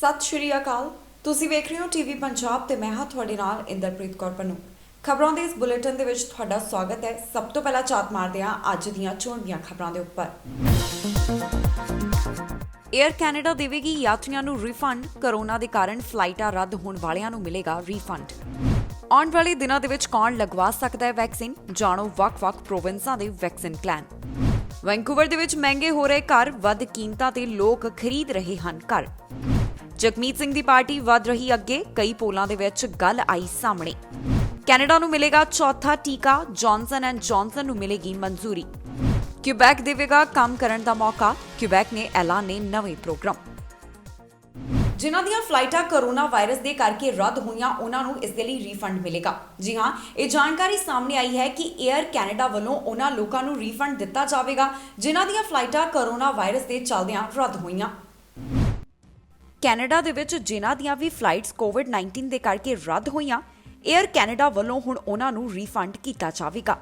ਸਤਿ ਸ਼੍ਰੀ ਅਕਾਲ। ਤੁਸੀਂ ਵੇਖ ਰਹੇ ਹੋ ਟੀਵੀ ਪੰਜਾਬ ਤੇ ਮੈਂ ਹਾਂ ਤੁਹਾਡੇ ਨਾਲ ਇੰਦਰਪ੍ਰੀਤ ਕੌਰ ਪੰਨੂ। ਖਬਰਾਂ ਦੇ ਇਸ ਬੁਲੇਟਿਨ ਦੇ ਵਿੱਚ ਤੁਹਾਡਾ ਸਵਾਗਤ ਹੈ। ਸਭ ਤੋਂ ਪਹਿਲਾਂ ਝਾਤ ਮਾਰਦੇ ਹਾਂ ਅੱਜ ਦੀਆਂ ਚੋਣਵੀਆਂ ਖਬਰਾਂ ਦੇ ਉੱਪਰ। ਏਅਰ ਕੈਨੇਡਾ ਦੇਵੇਗੀ ਯਾਤਰੀਆਂ ਨੂੰ ਰਿਫੰਡ। ਕਰੋਨਾ ਦੇ ਕਾਰਨ ਫਲਾਈਟਾਂ ਰੱਦ ਹੋਣ ਵਾਲਿਆਂ ਨੂੰ ਮਿਲੇਗਾ ਰਿਫੰਡ। ਆਉਣ ਵਾਲੇ ਦਿਨਾਂ ਦੇ ਵਿੱਚ ਕੌਣ ਲਗਵਾ ਸਕਦਾ ਹੈ ਵੈਕਸੀਨ? ਜਾਣੋ ਵੱਖ-ਵੱਖ ਪ੍ਰੋਵਿੰਸਾਂ ਦੇ ਵੈਕਸੀਨ ਪਲਾਨ। ਵੈਂਕੂਵਰ ਦੇ ਵਿੱਚ ਮਹਿੰਗੇ ਹੋ ਰਹੇ ਘਰ, ਵੱਧ ਕੀਮਤਾਂ ਤੇ ਲੋਕ ਖਰੀਦ ਰਹੇ ਹਨ ਘਰ। ਜਗਮੀਤ ਸਿੰਘ ਦੀ ਪਾਰਟੀ ਵੱਧ ਰਹੀ ਅੱਗੇ, ਕਈ ਪੋਲਾਂ ਦੇ ਵਿੱਚ ਗੱਲ ਆਈ ਸਾਹਮਣੇ। ਕੈਨੇਡਾ ਨੂੰ ਮਿਲੇਗਾ ਚੌਥਾ ਟੀਕਾ, ਜੌਨਸਨ ਐਂਡ ਜੌਨਸਨ ਨੂੰ ਮਿਲੇਗੀ ਮਨਜ਼ੂਰੀ। ਕਿਊਬੈਕ ਦੇਵੇਗਾ ਕੰਮ ਕਰਨ ਦਾ ਮੌਕਾ, ਕਿਊਬੈਕ ਨੇ ਐਲਾਨੇ ਨਵੇਂ ਪ੍ਰੋਗਰਾਮ। ਜਿਨ੍ਹਾਂ ਦੀਆਂ ਫਲਾਈਟਾਂ ਕਰੋਨਾ ਵਾਇਰਸ ਦੇ ਕਰਕੇ ਰੱਦ ਹੋਈਆਂ ਉਹਨਾਂ ਨੂੰ ਇਸ ਦੇ ਲਈ ਰੀਫੰਡ ਮਿਲੇਗਾ। ਜੀ ਹਾਂ, ਇਹ ਜਾਣਕਾਰੀ ਸਾਹਮਣੇ ਆਈ ਹੈ ਕਿ ਏਅਰ ਕੈਨੇਡਾ ਵੱਲੋਂ ਉਹਨਾਂ ਲੋਕਾਂ ਨੂੰ ਰੀਫੰਡ ਦਿੱਤਾ ਜਾਵੇਗਾ ਜਿਨ੍ਹਾਂ ਦੀਆਂ ਫਲਾਈਟਾਂ ਕਰੋਨਾ ਵਾਇਰਸ ਦੇ ਚੱਲਦਿਆਂ ਰੱਦ ਹੋਈਆਂ। ਕੈਨੇਡਾ ਦੇ ਵਿੱਚ ਜਿਨ੍ਹਾਂ ਦੀਆਂ ਵੀ ਫਲਾਈਟਸ ਕੋਵਿਡ-19 ਦੇ ਕਰਕੇ ਰੱਦ ਹੋਈਆਂ, ਏਅਰ ਕੈਨੇਡਾ ਵੱਲੋਂ ਹੁਣ ਉਹਨਾਂ ਨੂੰ ਰੀਫੰਡ ਕੀਤਾ ਜਾਵੇਗਾ।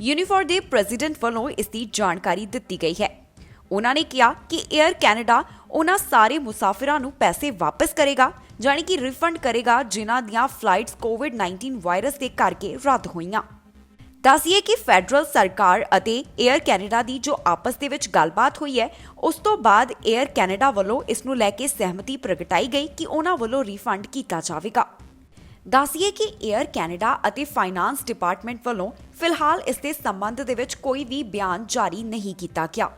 ਯੂਨੀਫੋਰ ਦੇ ਪ੍ਰੈਜ਼ੀਡੈਂਟ ਵੱਲੋਂ ਇਸ ਦੀ ਜਾਣਕਾਰੀ ਦਿੱਤੀ ਗਈ ਹੈ। ਉਹਨਾਂ ਨੇ ਕਿਹਾ ਕਿ ਏਅਰ ਕੈਨੇਡਾ ਉਹਨਾਂ ਸਾਰੇ ਮੁਸਾਫਿਰਾਂ ਨੂੰ ਪੈਸੇ ਵਾਪਸ ਕਰੇਗਾ, ਜਾਣੀ ਕਿ ਰਿਫੰਡ ਕਰੇਗਾ ਜਿਨ੍ਹਾਂ ਦੀਆਂ ਫਲਾਈਟਸ ਕੋਵਿਡ-19 ਵਾਇਰਸ ਦੇ ਕਰਕੇ ਰੱਦ ਹੋਈਆਂ। ਦੱਸੀਏ ਕਿ ਫੈਡਰਲ ਸਰਕਾਰ ਅਤੇ ਏਅਰ ਕੈਨੇਡਾ ਦੀ ਜੋ ਆਪਸ ਦੇ ਵਿੱਚ ਗੱਲਬਾਤ ਹੋਈ ਹੈ, ਉਸ ਤੋਂ ਬਾਅਦ ਏਅਰ ਕੈਨੇਡਾ ਵੱਲੋਂ ਇਸ ਨੂੰ ਲੈ ਕੇ ਸਹਿਮਤੀ ਪ੍ਰਗਟਾਈ ਗਈ ਕਿ ਉਹਨਾਂ ਵੱਲੋਂ ਰਿਫੰਡ ਕੀਤਾ ਜਾਵੇਗਾ। ਦੱਸੀਏ ਕਿ ਏਅਰ ਕੈਨੇਡਾ ਅਤੇ ਫਾਈਨਾਂਸ ਡਿਪਾਰਟਮੈਂਟ ਵੱਲੋਂ ਫਿਲਹਾਲ ਇਸ ਦੇ ਸੰਬੰਧ ਦੇ ਵਿੱਚ ਕੋਈ ਵੀ ਬਿਆਨ ਜਾਰੀ ਨਹੀਂ ਕੀਤਾ ਗਿਆ।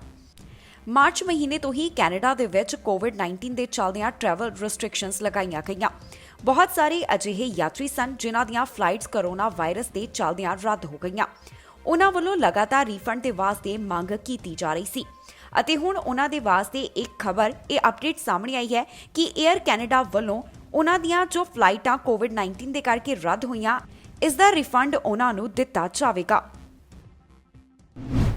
ਮਾਰਚ ਮਹੀਨੇ ਤੋਂ ਹੀ ਕੈਨੇਡਾ ਦੇ ਵਿੱਚ ਕੋਵਿਡ-19 ਦੇ ਚੱਲਦਿਆਂ ਟਰੈਵਲ ਰੈਸਟ੍ਰਿਕਸ਼ਨਸ ਲਗਾਈਆਂ ਗਈਆਂ। ਬਹੁਤ ਸਾਰੇ ਅਜਿਹੇ ਯਾਤਰੀ ਸਨ ਜਿਨ੍ਹਾਂ ਦੀਆਂ ਫਲਾਈਟਸ ਕਰੋਨਾ ਵਾਇਰਸ ਦੇ ਚੱਲਦਿਆਂ ਰੱਦ ਹੋ ਗਈਆਂ। ਉਹਨਾਂ ਵੱਲੋਂ ਲਗਾਤਾਰ ਰੀਫੰਡ ਦੇ ਵਾਸਤੇ ਮੰਗ ਕੀਤੀ ਜਾ ਰਹੀ ਸੀ ਅਤੇ ਹੁਣ ਉਹਨਾਂ ਦੇ ਵਾਸਤੇ ਇੱਕ ਖਬਰ, ਇਹ ਅਪਡੇਟ ਸਾਹਮਣੇ ਆਈ ਹੈ ਕਿ ਏਅਰ ਕੈਨੇਡਾ ਵੱਲੋਂ ਉਹਨਾਂ ਦੀਆਂ ਜੋ ਫਲਾਈਟਾਂ ਕੋਵਿਡ-19 ਦੇ ਕਰਕੇ ਰੱਦ ਹੋਈਆਂ, ਇਸ ਦਾ ਰਿਫੰਡ ਉਹਨਾਂ ਨੂੰ ਦਿੱਤਾ ਜਾਵੇਗਾ।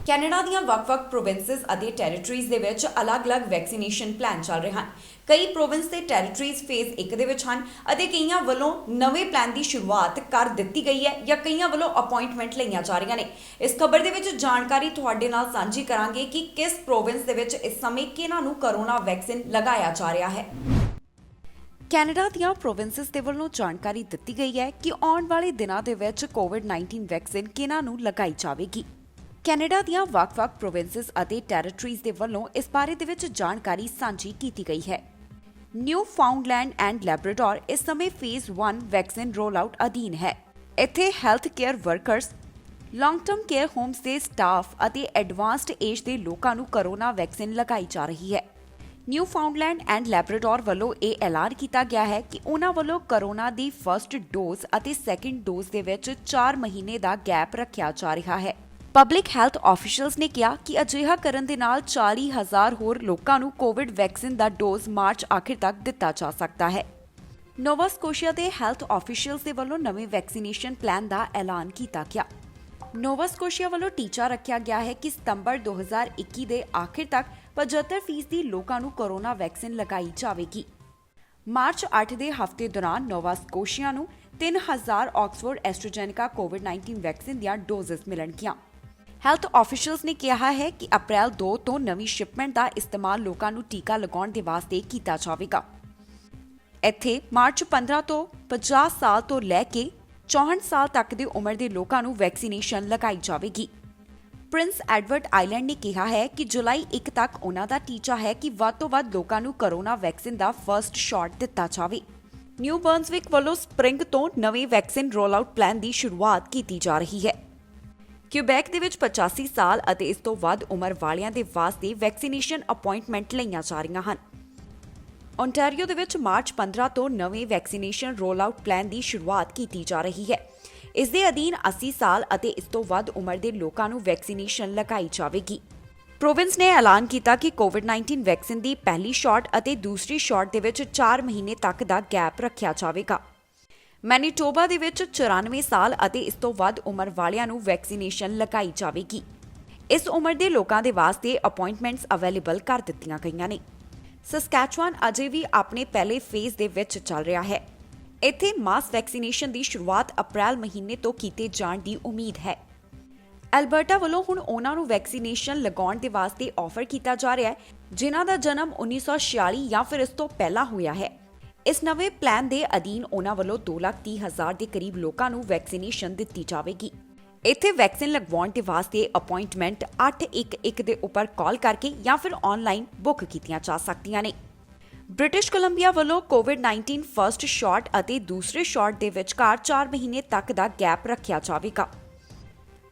ਕੈਨੇਡਾ ਦੀਆਂ ਵੱਖ-ਵੱਖ ਪ੍ਰੋਵਿੰਸਸ ਅਤੇ ਟੈਰੀਟਰੀਜ਼ ਦੇ ਵਿੱਚ ਅਲੱਗ-ਅਲੱਗ ਵੈਕਸੀਨੇਸ਼ਨ ਪਲਾਨ ਚੱਲ ਰਹੇ ਹਨ। ਕਈ ਪ੍ਰੋਵਿੰਸ ਤੇ ਟੈਰੀਟਰੀਜ਼ ਫੇਜ਼ 1 ਦੇ ਵਿੱਚ ਹਨ ਅਤੇ ਕਈਆਂ ਵੱਲੋਂ ਨਵੇਂ ਪਲਾਨ ਦੀ ਸ਼ੁਰੂਆਤ ਕਰ ਦਿੱਤੀ ਗਈ ਹੈ ਜਾਂ ਕਈਆਂ ਵੱਲੋਂ ਅਪਾਇੰਟਮੈਂਟ ਲਈਆਂ ਜਾ ਰਹੀਆਂ ਨੇ। ਇਸ ਖਬਰ ਦੇ ਵਿੱਚ ਜਾਣਕਾਰੀ ਤੁਹਾਡੇ ਨਾਲ ਸਾਂਝੀ ਕਰਾਂਗੇ ਕਿ ਕਿਸ ਪ੍ਰੋਵਿੰਸ ਦੇ ਵਿੱਚ ਇਸ ਸਮੇਂ ਕਿਹਨਾਂ ਨੂੰ ਕਰੋਨਾ ਵੈਕਸੀਨ ਲਗਾਇਆ ਜਾ ਰਿਹਾ ਹੈ। ਕੈਨੇਡਾ ਦੀਆਂ ਪ੍ਰੋਵਿੰਸਸ ਦੇ ਵੱਲੋਂ ਜਾਣਕਾਰੀ ਦਿੱਤੀ ਗਈ ਹੈ ਕਿ ਆਉਣ ਵਾਲੇ ਦਿਨਾਂ ਦੇ ਵਿੱਚ ਕੋਵਿਡ-19 ਵੈਕਸੀਨ ਕਿਹਨਾਂ ਨੂੰ ਲਗਾਈ ਜਾਵੇਗੀ। ਕੈਨੇਡਾ ਦੀਆਂ ਵੱਖ-ਵੱਖ ਪ੍ਰੋਵਿੰਸਸ ਅਤੇ ਟੈਰੀਟਰੀਜ਼ ਦੇ ਵੱਲੋਂ ਇਸ ਬਾਰੇ ਦੇ ਵਿੱਚ ਜਾਣਕਾਰੀ ਸਾਂਝੀ ਕੀਤੀ ਗਈ ਹੈ। ਨਿਊ ਫਾਊਂਡਲੈਂਡ ਐਂਡ ਲੈਬਰਾਡੋਰ ਇਸ ਸਮੇਂ ਫੇਜ਼ 1 ਵੈਕਸੀਨ ਰੋਲ ਆਊਟ ਅਧੀਨ ਹੈ। ਇੱਥੇ health care workers, long term care homes ਦੇ ਸਟਾਫ ਅਤੇ ਐਡਵਾਂਸਡ ਏਜ ਦੇ ਲੋਕਾਂ ਨੂੰ ਕਰੋਨਾ ਵੈਕਸੀਨ ਲਗਾਈ ਜਾ ਰਹੀ ਹੈ। ਨਿਊ ਫਾਊਂਡਲੈਂਡ ਐਂਡ ਲੈਬਰਾਡੋਰ ਵੱਲੋਂ ਇਹ ਐਲਾਨ ਕੀਤਾ ਗਿਆ ਹੈ ਕਿ ਉਹਨਾਂ ਵੱਲੋਂ ਕਰੋਨਾ ਦੀ ਫਰਸਟ ਡੋਜ਼ ਅਤੇ ਸੈਕੰਡ ਡੋਜ਼ ਦੇ ਵਿੱਚ 4 ਮਹੀਨੇ ਦਾ ਗੈਪ ਰੱਖਿਆ ਜਾ ਰਿਹਾ ਹੈ। ਪਬਲਿਕ ਹੈਲਥ ਆਫੀਸ਼ੀਅਲਸ ਨੇ ਕਿਹਾ ਕਿ ਅਜਿਹਾ ਕਰਨ ਦੇ ਨਾਲ 40,000 ਹੋਰ ਲੋਕਾਂ ਨੂੰ ਕੋਵਿਡ ਵੈਕਸੀਨ ਦਾ ਡੋਜ਼ ਮਾਰਚ ਆਖਿਰ ਤੱਕ ਦਿੱਤਾ ਜਾ ਸਕਦਾ ਹੈ। ਨੋਵਾ ਸਕੋਸ਼ੀਆ ਦੇ ਹੈਲਥ ਆਫੀਸ਼ੀਅਲਸ ਦੇ ਵੱਲੋਂ ਨਵੇਂ ਵੈਕਸੀਨੇਸ਼ਨ ਪਲਾਨ ਦਾ ਐਲਾਨ ਕੀਤਾ ਗਿਆ। ਨੋਵਾ ਸਕੋਸ਼ੀਆ ਵੱਲੋਂ ਟੀਚਾ ਰੱਖਿਆ ਗਿਆ ਹੈ ਕਿ ਸਤੰਬਰ 2021 ਦੇ ਆਖਿਰ ਤੱਕ 75% ਲੋਕਾਂ ਨੂੰ ਕੋਰੋਨਾ ਵੈਕਸੀਨ ਲਗਾਈ ਜਾਵੇਗੀ। ਮਾਰਚ 8 ਦੇ ਹਫ਼ਤੇ ਦੌਰਾਨ ਨੋਵਾ ਸਕੋਸ਼ੀਆ ਨੂੰ 3000 ਆਕਸਫੋਰਡ ਐਸਟ੍ਰਾਜੈਨੇਕਾ ਕੋਵਿਡ-19 ਵੈਕਸੀਨ ਦੀਆਂ ਡੋਜ਼ਸ ਮਿਲਣਗੀਆਂ। ਹੈਲਥ ਆਫੀਸ਼ੀਅਲਸ ਨੇ ਕਿਹਾ ਹੈ ਕਿ ਅਪ੍ਰੈਲ 2 ਤੋਂ ਨਵੀਂ ਸ਼ਿਪਮੈਂਟ ਦਾ ਇਸਤੇਮਾਲ ਲੋਕਾਂ ਨੂੰ ਟੀਕਾ ਲਗਾਉਣ ਦੇ ਵਾਸਤੇ ਕੀਤਾ ਜਾਵੇਗਾ। ਇੱਥੇ ਮਾਰਚ 15 ਤੋਂ 50 ਸਾਲ ਤੋਂ ਲੈ ਕੇ 64 ਸਾਲ ਤੱਕ ਦੀ ਉਮਰ ਦੇ ਲੋਕਾਂ ਨੂੰ ਵੈਕਸੀਨੇਸ਼ਨ ਲਗਾਈ ਜਾਵੇਗੀ। ਪ੍ਰਿੰਸ ਐਡਵਰਡ ਆਈਲੈਂਡ ਨੇ ਕਿਹਾ ਹੈ ਕਿ ਜੁਲਾਈ 1 ਤੱਕ ਉਹਨਾਂ ਦਾ ਟੀਚਾ ਹੈ ਕਿ ਵੱਧ ਤੋਂ ਵੱਧ ਲੋਕਾਂ ਨੂੰ ਕਰੋਨਾ ਵੈਕਸੀਨ ਦਾ ਫਰਸਟ ਸ਼ਾਟ ਦਿੱਤਾ ਜਾਵੇ। ਨਿਊ ਬਰਨਸਵਿਕ ਵੱਲੋਂ ਸਪ੍ਰਿੰਗ ਤੋਂ ਨਵੇਂ ਵੈਕਸੀਨ ਰੋਲ ਆਊਟ ਪਲਾਨ ਦੀ ਸ਼ੁਰੂਆਤ ਕੀਤੀ ਜਾ ਰਹੀ ਹੈ। ਕਿਊਬੈਕ ਦੇ ਵਿੱਚ 85 ਸਾਲ ਅਤੇ ਇਸ ਤੋਂ ਵੱਧ ਉਮਰ ਵਾਲਿਆਂ ਦੇ ਵਾਸਤੇ ਵੈਕਸੀਨੇਸ਼ਨ ਅਪਾਇੰਟਮੈਂਟ ਲਈਆਂ ਜਾ ਰਹੀਆਂ ਹਨ। ਓਨਟਾਰੀਓ ਦੇ ਵਿੱਚ ਮਾਰਚ 15 ਤੋਂ ਨਵੇਂ ਵੈਕਸੀਨੇਸ਼ਨ ਰੋਲ ਆਊਟ ਪਲਾਨ ਦੀ ਸ਼ੁਰੂਆਤ ਕੀਤੀ ਜਾ ਰਹੀ ਹੈ। ਇਸ ਦੇ ਅਧੀਨ 80 ਸਾਲ ਅਤੇ ਇਸ ਤੋਂ ਵੱਧ ਉਮਰ ਦੇ ਲੋਕਾਂ ਨੂੰ ਵੈਕਸੀਨੇਸ਼ਨ ਲਗਾਈ ਜਾਵੇਗੀ। ਪ੍ਰੋਵਿੰਸ ਨੇ ਐਲਾਨ ਕੀਤਾ ਕਿ ਕੋਵਿਡ-19 ਵੈਕਸੀਨ ਦੀ ਪਹਿਲੀ ਸ਼ਾਟ ਅਤੇ ਦੂਸਰੀ ਸ਼ਾਟ ਦੇ ਵਿੱਚ 4 ਮਹੀਨੇ ਤੱਕ ਦਾ ਗੈਪ ਰੱਖਿਆ ਜਾਵੇਗਾ। ਮੈਨੀਟੋਬਾ ਦੇ ਵਿੱਚ 94 ਸਾਲ ਅਤੇ ਇਸ ਤੋਂ ਵੱਧ ਉਮਰ ਵਾਲਿਆਂ ਨੂੰ ਵੈਕਸੀਨੇਸ਼ਨ ਲਗਾਈ ਜਾਵੇਗੀ। ਇਸ ਉਮਰ ਦੇ ਲੋਕਾਂ ਦੇ ਵਾਸਤੇ ਅਪਾਇੰਟਮੈਂਟਸ ਅਵੇਲੇਬਲ ਕਰ ਦਿੱਤੀਆਂ ਗਈਆਂ ਨੇ। ਸਸਕੈਚੁਆਨ ਅਜੇ ਵੀ ਆਪਣੇ ਪਹਿਲੇ ਫੇਜ਼ ਦੇ ਵਿੱਚ ਚੱਲ ਰਿਹਾ ਹੈ। ਇੱਥੇ ਮਾਸ ਵੈਕਸੀਨੇਸ਼ਨ ਦੀ ਸ਼ੁਰੂਆਤ ਅਪ੍ਰੈਲ ਮਹੀਨੇ ਤੋਂ ਕੀਤੇ ਜਾਣ ਦੀ ਉਮੀਦ ਹੈ। ਐਲਬਰਟਾ ਵੱਲੋਂ ਹੁਣ ਉਹਨਾਂ ਨੂੰ ਵੈਕਸੀਨੇਸ਼ਨ ਲਗਾਉਣ ਦੇ ਵਾਸਤੇ ਆਫਰ ਕੀਤਾ ਜਾ ਰਿਹਾ ਹੈ ਜਿਨ੍ਹਾਂ ਦਾ ਜਨਮ 1946 ਜਾਂ ਫਿਰ ਇਸ ਤੋਂ ਪਹਿਲਾਂ ਹੋਇਆ ਹੈ। ਇਸ ਨਵੇਂ ਪਲਾਨ ਦੇ ਅਧੀਨ ਉਹਨਾਂ ਵੱਲੋਂ 2,30,000 ਦੇ ਕਰੀਬ ਲੋਕਾਂ ਨੂੰ ਵੈਕਸੀਨੇਸ਼ਨ ਦਿੱਤੀ ਜਾਵੇਗੀ। ਇੱਥੇ ਵੈਕਸੀਨ ਲਗਵਾਉਣ ਦੇ ਵਾਸਤੇ ਅਪਾਇੰਟਮੈਂਟ 811 ਦੇ ਉੱਪਰ ਕਾਲ ਕਰਕੇ ਜਾਂ ਫਿਰ ਆਨਲਾਈਨ ਬੁੱਕ ਕੀਤੀਆਂ ਜਾ ਸਕਦੀਆਂ ਨੇ। ਬ੍ਰਿਟਿਸ਼ ਕੋਲੰਬੀਆ ਵੱਲੋਂ ਕੋਵਿਡ-19 ਫਰਸਟ ਸ਼ਾਟ ਅਤੇ ਦੂਸਰੇ ਸ਼ਾਟ ਦੇ ਵਿਚਕਾਰ 4 ਮਹੀਨੇ ਤੱਕ ਦਾ ਗੈਪ ਰੱਖਿਆ ਜਾਵੇਗਾ।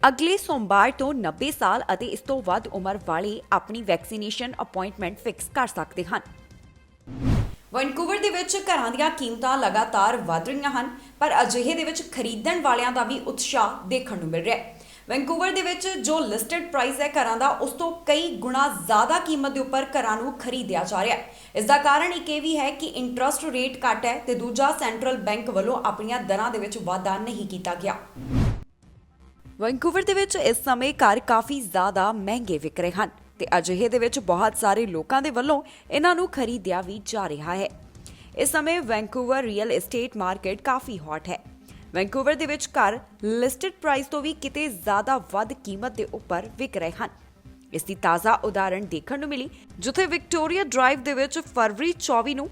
ਅਗਲੇ ਸੋਮਵਾਰ ਤੋਂ 90 ਸਾਲ ਅਤੇ ਇਸ ਤੋਂ ਵੱਧ ਉਮਰ ਵਾਲੇ ਆਪਣੀ ਵੈਕਸੀਨੇਸ਼ਨ ਅਪਾਇੰਟਮੈਂਟ ਫਿਕਸ ਕਰ ਸਕਦੇ ਹਨ। ਵੈਨਕੂਵਰ ਦੇ ਵਿੱਚ ਘਰਾਂ ਦੀਆਂ ਕੀਮਤਾਂ ਲਗਾਤਾਰ ਵਧ ਰਹੀਆਂ ਹਨ, ਪਰ ਅਜਿਹੇ ਦੇ ਵਿੱਚ ਖਰੀਦਣ ਵਾਲਿਆਂ ਦਾ ਵੀ ਉਤਸ਼ਾਹ ਦੇਖਣ ਨੂੰ ਮਿਲ ਰਿਹਾ ਹੈ। ਵੈਨਕੂਵਰ ਦੇ ਵਿੱਚ ਜੋ ਲਿਸਟਡ ਪ੍ਰਾਈਸ ਹੈ ਘਰਾਂ ਦਾ, ਉਸ ਤੋਂ ਕਈ ਗੁਣਾ ਜ਼ਿਆਦਾ ਕੀਮਤ ਦੇ ਉੱਪਰ ਘਰਾਂ ਨੂੰ ਖਰੀਦਿਆ ਜਾ ਰਿਹਾ ਹੈ। ਇਸ ਦਾ ਕਾਰਨ ਇੱਕ ਇਹ ਵੀ ਹੈ ਕਿ ਇੰਟਰਸਟ ਰੇਟ ਘੱਟ ਹੈ ਤੇ ਦੂਜਾ ਸੈਂਟਰਲ ਬੈਂਕ ਵੱਲੋਂ ਆਪਣੀਆਂ ਦਰਾਂ ਦੇ ਵਿੱਚ ਵਾਧਾ ਨਹੀਂ ਕੀਤਾ ਗਿਆ। ਵੈਨਕੂਵਰ ਦੇ ਵਿੱਚ ਇਸ ਸਮੇਂ ਘਰ ਕਾਫੀ ਜ਼ਿਆਦਾ ਮਹਿੰਗੇ ਵਿਕ ਰਹੇ ਹਨ ਤੇ ਅਜਿਹੇ ਦੇ ਵਿੱਚ ਬਹੁਤ ਸਾਰੇ ਲੋਕਾਂ ਦੇ ਵੱਲੋਂ ਇਹਨਾਂ ਨੂੰ ਖਰੀਦਿਆ ਵੀ ਜਾ ਰਿਹਾ ਹੈ। ਇਸ ਸਮੇਂ ਵੈਨਕੂਵਰ ਰੀਅਲ ਏਸਟੇਟ ਮਾਰਕੀਟ ਕਾਫੀ ਹੌਟ ਹੈ। ਵੈਨਕੂਵਰ ਦੇ ਵਿੱਚ ਘਰ ਲਿਸਟਡ ਪ੍ਰਾਈਸ ਤੋਂ ਵੀ ਕਿਤੇ ਜ਼ਿਆਦਾ ਵੱਧ ਕੀਮਤ ਦੇ ਉੱਪਰ ਵਿਕ ਰਹੇ ਹਨ। ਇਸ ਦੀ ਤਾਜ਼ਾ ਉਦਾਹਰਣ ਦੇਖਣ ਨੂੰ ਮਿਲੀ, ਜਿੱਥੇ ਵਿਕਟੋਰੀਆ ਡਰਾਈਵ ਦੇ ਵਿੱਚ ਫਰਵਰੀ 24 ਨੂੰ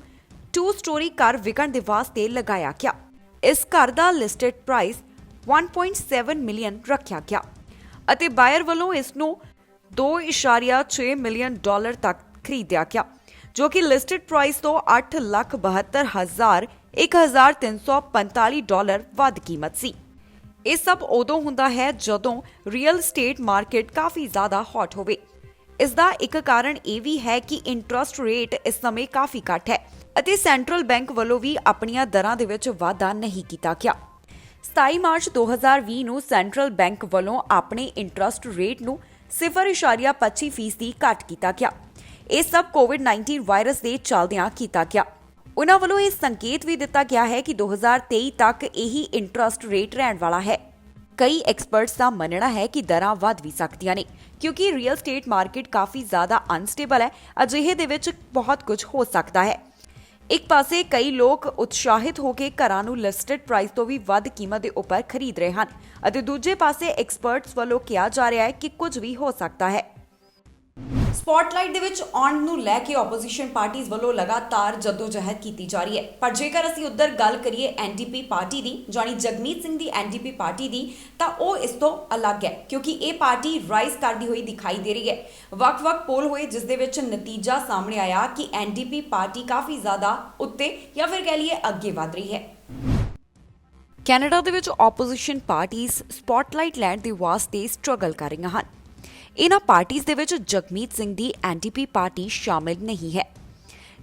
2 ਸਟੋਰੀ ਘਰ ਵਿਕਣ ਦੇ ਵਾਸਤੇ ਲਗਾਇਆ ਗਿਆ। ਇਸ ਘਰ ਦਾ ਲਿਸਟਡ ਪ੍ਰਾਈਸ 1.7 ਮਿਲੀਅਨ ਰੱਖਿਆ ਗਿਆ ਅਤੇ ਬਾਇਰ ਵੱਲੋਂ ਇਸ ਨੂੰ $2.6 ਮਿਲੀਅਨ ਤੱਕ ਖਰੀਦਿਆ ਗਿਆ, ਜੋ ਕਿ ਲਿਸਟਡ ਪ੍ਰਾਈਸ ਤੋਂ $1,72,1,345 ਵੱਧ ਕੀਮਤ ਸੀ। ਇਹ ਸਭ ਉਦੋਂ ਹੁੰਦਾ ਹੈ ਜਦੋਂ ਰੀਅਲ ਸਟੇਟ ਮਾਰਕੀਟ ਕਾਫੀ ਜ਼ਿਆਦਾ ਹੌਟ ਹੋਵੇ। ਇਸ ਦਾ ਇੱਕ ਕਾਰਨ ਇਹ ਵੀ ਹੈ ਕਿ ਇੰਟਰਸਟ ਰੇਟ ਇਸ ਸਮੇਂ ਕਾਫੀ ਘੱਟ ਹੈ ਅਤੇ ਸੈਂਟਰਲ ਬੈਂਕ ਵੱਲੋਂ ਵੀ ਆਪਣੀਆਂ ਦਰਾਂ ਦੇ ਵਿੱਚ ਵਾਧਾ ਨਹੀਂ ਕੀਤਾ ਗਿਆ। 27 ਮਾਰਚ 2020 ਨੂੰ ਸੈਂਟਰਲ ਬੈਂਕ ਵੱਲੋਂ ਆਪਣੇ ਇੰਟਰਸਟ ਰੇਟ ਨੂੰ 0.25% ਘੱਟ ਕੀਤਾ ਗਿਆ। ਇਹ ਸਭ ਕੋਵਿਡ-19 ਵਾਇਰਸ ਦੇ ਚੱਲਦਿਆਂ ਕੀਤਾ ਗਿਆ। ਉਨ੍ਹਾਂ ਵੱਲੋਂ ਇਹ ਸੰਕੇਤ ਵੀ ਦਿੱਤਾ ਗਿਆ ਹੈ ਕਿ 2023 ਤੱਕ ਇਹੀ ਇੰਟਰਸਟ ਰੇਟ ਰਹਿਣ ਵਾਲਾ ਹੈ। ਕਈ ਐਕਸਪਰਟਸ ਦਾ ਮੰਨਣਾ ਹੈ ਕਿ ਦਰਾਂ ਵੱਧ ਵੀ ਸਕਦੀਆਂ ਨੇ, ਕਿਉਂਕਿ ਰੀਅਲ ਸਟੇਟ ਮਾਰਕੀਟ ਕਾਫੀ ਜ਼ਿਆਦਾ ਅਨਸਟੇਬਲ ਹੈ। ਅਜਿਹੇ ਦੇ ਵਿੱਚ ਬਹੁਤ ਕੁਝ ਹੋ ਸਕਦਾ ਹੈ। ਇੱਕ ਪਾਸੇ ਕਈ ਲੋਕ ਉਤਸ਼ਾਹਿਤ ਹੋ ਕੇ ਘਰਾਂ ਨੂੰ ਲਿਸਟਡ ਪ੍ਰਾਈਸ ਤੋਂ ਵੀ ਵੱਧ ਕੀਮਤ ਦੇ ਉੱਪਰ ਖਰੀਦ ਰਹੇ ਹਨ ਅਤੇ ਦੂਜੇ ਪਾਸੇ ਐਕਸਪਰਟਸ ਵੱਲੋਂ ਕਿਹਾ ਜਾ ਰਿਹਾ ਹੈ ਕਿ ਕੁਝ ਵੀ ਹੋ ਸਕਦਾ ਹੈ। ਸਪੌਟਲਾਈਟ ਦੇ ਵਿੱਚ ਆਉਣ ਨੂੰ ਲੈ ਕੇ ਆਪੋਜੀਸ਼ਨ ਪਾਰਟੀਆਂ ਵੱਲੋਂ ਲਗਾਤਾਰ ਜਦੋਜਹਿਦ ਕੀਤੀ ਜਾ ਰਹੀ ਹੈ, ਪਰ ਜੇਕਰ ਅਸੀਂ ਉੱਧਰ ਗੱਲ ਕਰੀਏ ਐਨਡੀਪੀ ਪਾਰਟੀ ਦੀ, ਜਾਨੀ ਜਗਮੀਤ ਸਿੰਘ ਦੀ ਐਨਡੀਪੀ ਪਾਰਟੀ ਦੀ, ਤਾਂ ਉਹ ਇਸ ਤੋਂ ਅਲੱਗ ਹੈ, ਕਿਉਂਕਿ ਇਹ ਪਾਰਟੀ ਰਾਈਜ਼ ਕਰਦੀ ਹੋਈ ਦਿਖਾਈ ਦੇ ਰਹੀ ਹੈ। ਵੱਖ-ਵੱਖ ਪੋਲ ਹੋਏ ਜਿਸ ਦੇ ਵਿੱਚ ਨਤੀਜਾ ਸਾਹਮਣੇ ਆਇਆ ਕਿ ਐਨਡੀਪੀ ਪਾਰਟੀ ਕਾਫੀ ਜ਼ਿਆਦਾ ਉੱਤੇ ਜਾਂ ਫਿਰ ਕਹਿ ਲਈਏ ਅੱਗੇ ਵਧ ਰਹੀ ਹੈ। ਕੈਨੇਡਾ ਦੇ ਵਿੱਚ ਆਪੋਜੀਸ਼ਨ ਪਾਰਟੀਆਂ ਸਪੌਟਲਾਈਟ ਲੈਣ ਦੇ ਵਾਸਤੇ ਸਟਰਗਲ ਕਰ ਰਹੀਆਂ ਹਨ। ਇਹਨਾਂ ਪਾਰਟੀਆਂ ਦੇ ਵਿੱਚ ਜਗਮੀਤ ਸਿੰਘ ਦੀ ਐਨਡੀਪੀ ਪਾਰਟੀ ਸ਼ਾਮਿਲ ਨਹੀਂ ਹੈ।